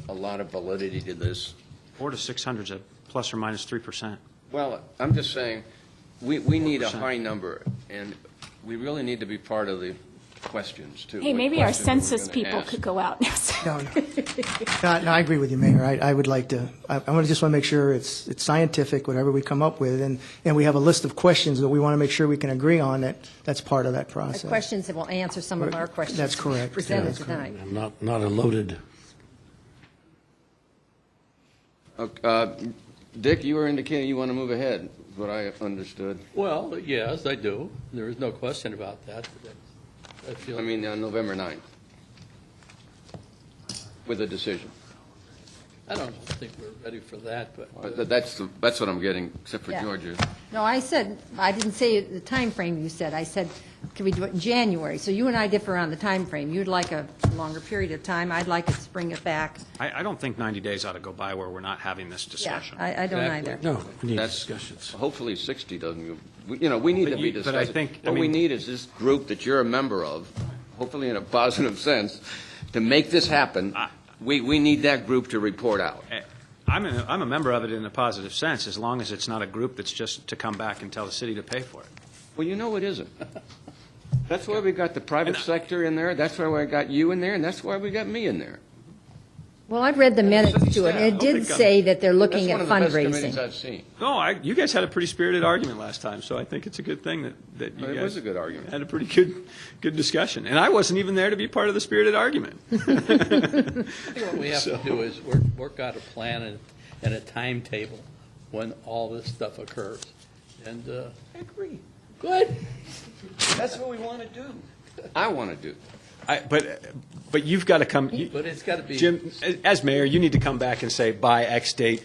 a lot of validity to this. 400 to 600 is a plus or minus 3%. Well, I'm just saying, we need a 4%. high number, and we really need to be part of the questions, too. Hey, What maybe our questions are we census gonna people ask? could go out. No, no. No, I agree with you, Mayor. I would like to, I just want to make sure it's scientific, whatever we come up with, and we have a list of questions that we want to make sure we can agree on, that's part of that The process. questions that will answer some of our questions. That's correct. Presented That's correct. tonight. And not a loaded. Dick, you were indicating you want to move ahead, is what I understood. Well, yes, I do. There is no question about that. I feel. I mean, on November 9th, with a decision. I don't think we're ready for that, but. That's what I'm getting, except for Yeah. Georgia. No, I didn't say the time frame you said. I said, can we do it in January? So you and I differ on the time frame. You'd like a longer period of time. I'd like us to bring it back. I don't think 90 days ought to go by where we're not having this Yeah, discussion. I don't Exactly. either. No, we need That's, discussions. hopefully 60 doesn't go, we need But to be you- but I discussing. think- I What we mean- need is this group that you're a member of, hopefully in a positive sense, to make this happen. We need that group to report out. I'm a member of it in a positive sense, as long as it's not a group that's just to come back and tell the city to pay for it. Well, you know it isn't. That's why we got the private sector in there, that's why we got you in there, and that's why we got me in there. Well, I've read the minutes to it, and it did say that they're looking at That's one of the best committees fundraising. I've seen. No, you guys had a pretty spirited argument last time, so I think it's a good thing that you It guys was a good argument. had a pretty good discussion. And I wasn't even there to be part of the spirited argument. I think what we have to do is work out a plan and a timetable when all this stuff occurs. And, I agree. good. That's what we want to do. I want to do. But you've got to come, But it's got to be. Jim, as mayor, you need to come back and say, by X date,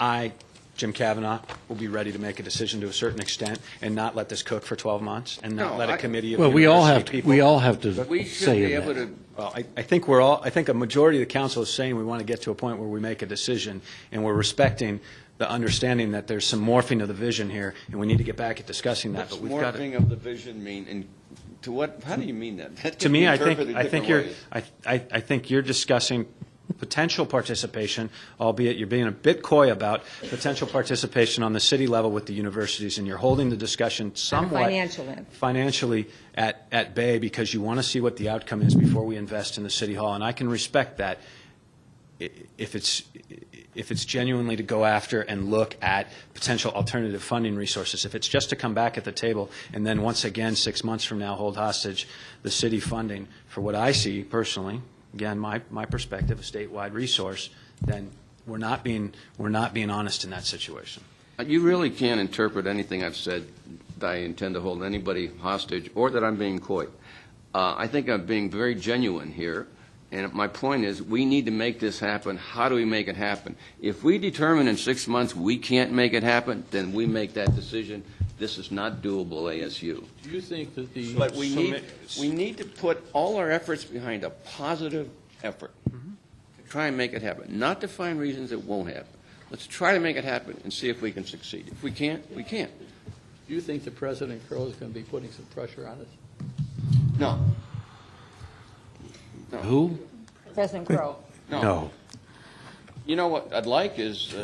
I, Jim Kavanaugh, will be ready to make a decision to a certain extent and not let this cook for 12 months and not No, let a I- committee of Well, we all university have to, people. we all have to We should say be in able that. to, Well, I think a majority of the council is saying we want to get to a point where we make a decision, and we're respecting the understanding that there's some morphing of the vision here, and we need to get back at discussing that, what's but we've got to. morphing of the vision mean, and to what, how do you mean that? That To can be me, I interpreted think different you're, ways. I think you're discussing potential participation, albeit you're being a bit coy about potential participation on the city level with the universities, and you're holding the discussion somewhat financial end. financially at bay because you want to see what the outcome is before we invest in the city hall, and I can respect that if it's genuinely to go after and look at potential alternative funding resources. If it's just to come back at the table and then once again 6 months from now hold hostage the city funding for what I see personally, again my perspective, a statewide resource, then we're not being honest in that situation. You really can't interpret anything I've said that I intend to hold anybody hostage or that I'm being coy. I think I'm being very genuine here, And my point is, we need to make this happen. How do we make it happen? If we determine in 6 months we can't make it happen, then we make that decision. This is not doable ASU. Do you think that the? But we need to put all our efforts behind a positive effort to try and make it happen, not to find reasons it won't happen. Let's try to make it happen and see if we can succeed. If we can't, we can't. Do you think that President Crow is going to be putting some pressure on us? No. Who? President Crow. No. You know what I'd like is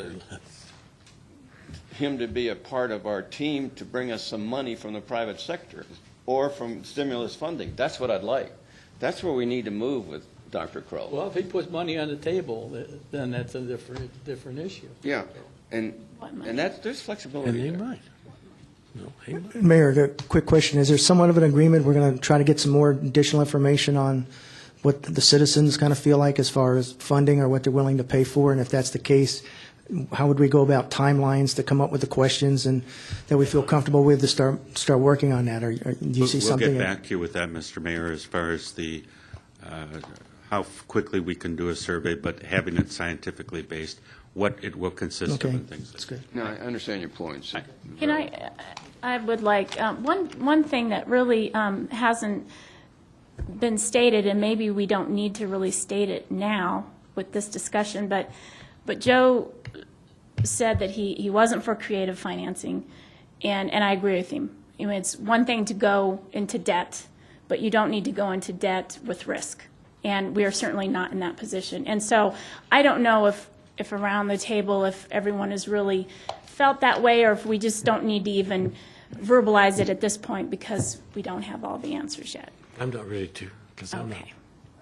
him to be a part of our team to bring us some money from the private sector or from stimulus funding. That's what I'd like. That's where we need to move with Dr. Crow. Well, if he puts money on the table, then that's a different issue. Yeah, and there's flexibility And he there. might. No, he might. Mayor, a quick question. Is there somewhat of an agreement? We're going to try to get some more additional information on what the citizens kind of feel like as far as funding or what they're willing to pay for, and if that's the case, how would we go about timelines to come up with the questions and that we feel comfortable with to start working on that? Or do you see something? We'll get back to you with that, Mr. Mayor, as far as the how quickly we can do a survey, but having it scientifically based, what it will consist of, Okay, and things. that's good. No, I understand your points. Can I would like, one thing that really hasn't been stated, and maybe we don't need to really state it now with this discussion, but Joe said that he wasn't for creative financing, and I agree with him. I mean, it's one thing to go into debt, but you don't need to go into debt with risk, and we are certainly not in that position. And so I don't know if around the table, if everyone has really felt that way, or if we just don't need to even verbalize it at this point because we don't have all the answers yet. I'm not ready to, because I'm not.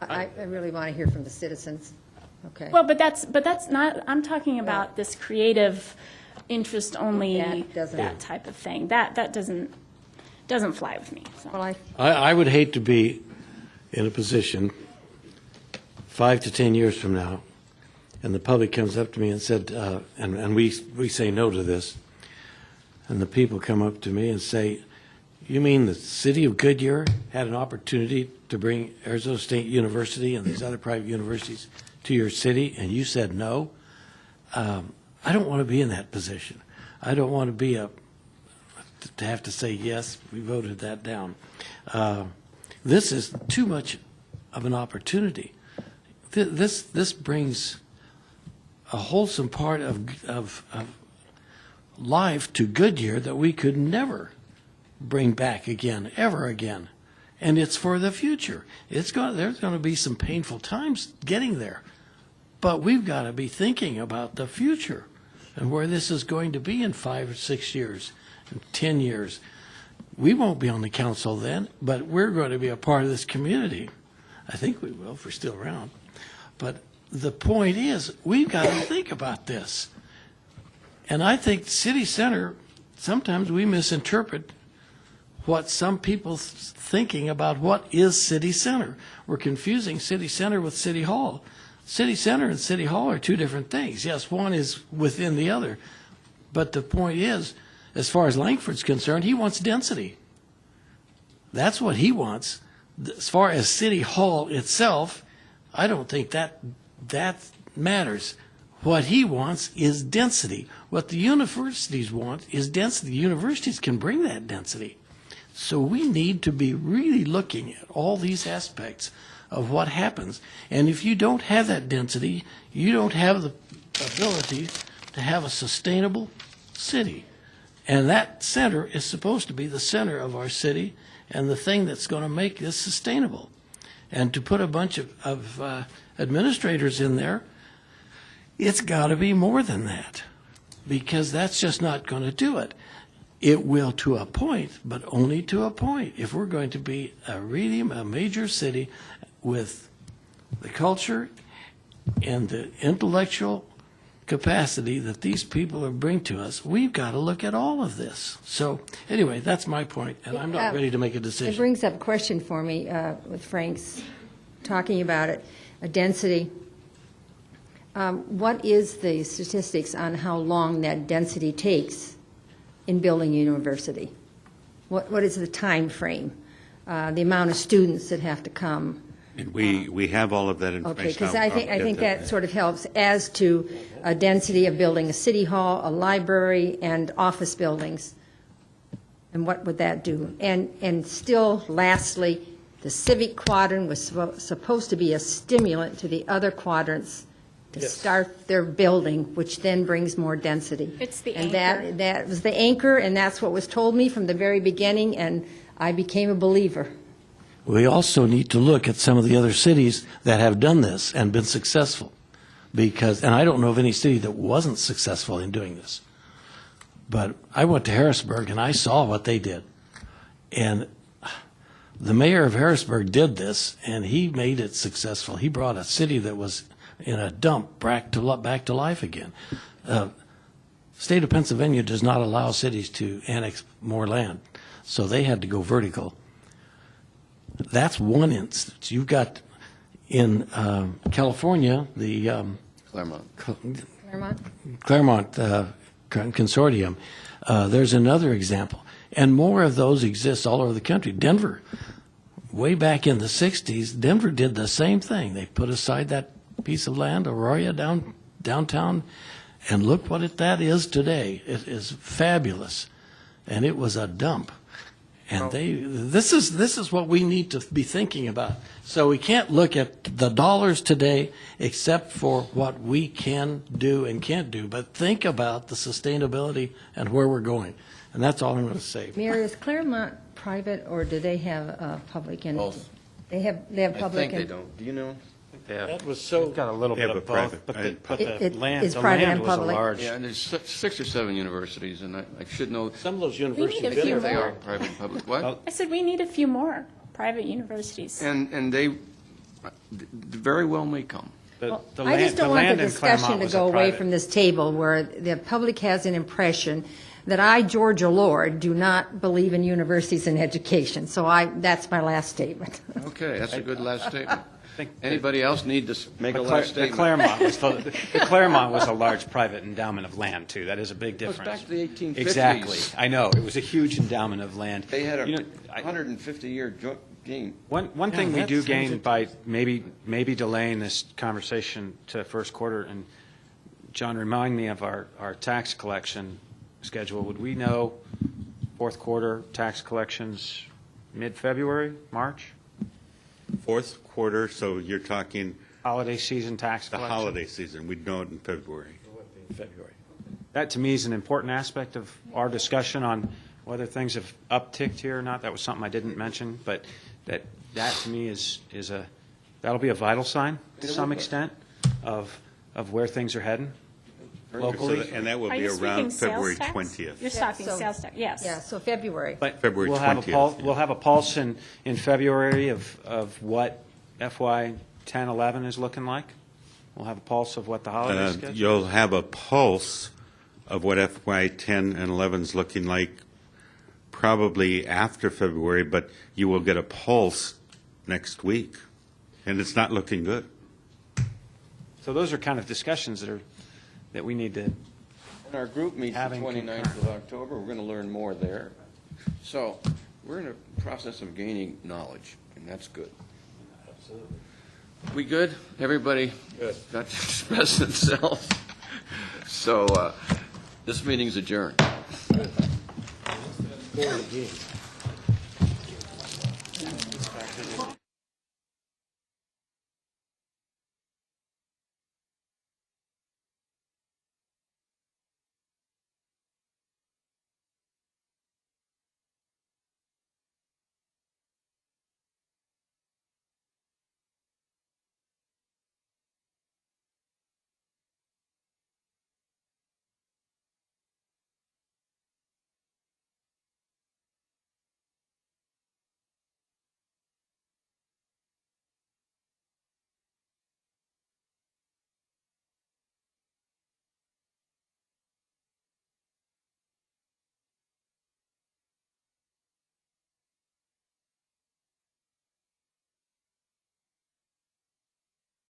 Okay. I really want to hear from the citizens. Okay. Well, but that's not, I'm talking about this creative interest only, That doesn't- that type of thing. That doesn't fly with me. So. Well, I would hate to be in a position 5 to 10 years from now, and the public comes up to me and said, and we say no to this, and the people come up to me and say, you mean the city of Goodyear had an opportunity to bring Arizona State University and these other private universities to your city, and you said no? I don't want to be in that position. I don't want to be to have to say, yes, we voted that down. This is too much of an opportunity. This brings a wholesome part of life to Goodyear that we could never bring back again, ever again. And it's for the future. There's going to be some painful times getting there. But we've got to be thinking about the future and where this is going to be in 5 or 6 years, and 10 years. We won't be on the council then, but we're going to be a part of this community. I think we will if we're still around. But the point is, we've got to think about this. And I think city center, sometimes we misinterpret what some people's thinking about what is city center. We're confusing city center with city hall. City center and city hall are two different things. Yes, one is within the other. But the point is, as far as Langford's concerned, he wants density. That's what he wants. As far as city hall itself, I don't think that matters. What he wants is density. What the universities want is density. The universities can bring that density. So we need to be really looking at all these aspects of what happens. And if you don't have that density, you don't have the ability to have a sustainable city. And that center is supposed to be the center of our city and the thing that's going to make this sustainable. And to put a bunch of administrators in there, it's got to be more than that, because that's just not going to do it. It will to a point, but only to a point. If we're going to be a major city with the culture and the intellectual capacity that these people bring to us, we've got to look at all of this. So anyway, that's my point, and I'm not ready to make a decision. It brings up a question for me with Frank's talking about it, a density. What is the statistics on how long that density takes in building a university? What is the time frame? The amount of students that have to come? And we have all of that information. Okay, because I'll I think get that sort of helps as to a density of building a city hall, a library, and office buildings. And what would that do? And still, lastly, the civic quadrant was supposed to be a stimulant to the other quadrants to start their building, which then brings more density. It's the and anchor. that was the anchor, and that's what was told me from the very beginning, and I became a believer. We also need to look at some of the other cities that have done this and been successful. Because, and I don't know of any city that wasn't successful in doing this. But I went to Harrisburg and I saw what they did. And the mayor of Harrisburg did this and he made it successful. He brought a city that was in a dump back to life again. State of Pennsylvania does not allow cities to annex more land. So they had to go vertical. That's one instance. You've got in California, the Claremont. Consortium. There's another example. And more of those exist all over the country. Denver, way back in the 60s, Denver did the same thing. They put aside that piece of land, Aurora, downtown, and look what that is today. It is fabulous. And it was a dump. And this is what we need to be thinking about. So we can't look at the dollars today except for what we can do and can't do, but think about the sustainability and where we're going. And that's all I'm going to say. Mayor, is Claremont private, or do they have a public entity? Both. They have I public. think they don't. Do you know? That was so. Got a little Yeah, bit but of both, private. but It the land, is private and was a public. large. Yeah, and there's 6 or 7 universities, and I should know Some of those We universities need a been few if they there. are private and public. What? I said we need a few more private universities. And they very well may come. I just don't want the discussion to go away from this table where the public has an impression that I, Georgia Lord, do not believe in universities and education. So that's my last statement. Okay, that's a good last statement. Anybody else need to make a last The statement? Claremont was a large private endowment of land, too. That is a big Goes difference. back to the 1850s. Exactly. I know. It was a huge endowment of land. They had a You know, I- 150-year gain. One thing we that do sounds gain by maybe delaying this conversation to first quarter, and John, remind me of our tax collection schedule. Would we know fourth quarter tax collections mid-February, March? Fourth quarter, so you're talking Holiday season tax the collection? holiday season. We'd know it in February. February. That, to me, is an important aspect of our discussion on whether things have upticked here or not. That was something I didn't mention, but that to me is that'll be a vital sign to some extent of where things are heading locally. And that will Are be you around speaking sales February tax? 20th. You're talking so- sales tax, yes. Yeah, so February. But February we'll have 20th, we'll have a pulse in February of what FY 10-11 is looking like. We'll have a pulse of what the holiday schedule. You'll have a pulse of what FY 10 and 11 is looking like probably after February, but you will get a pulse next week, and it's not looking good. So those are kind of discussions that we need to. And our group meets the Having 29th of October. We're going to learn more there. So we're in a process of gaining knowledge, and that's good. We good? Everybody got to express themselves? So this meeting's adjourned. Good.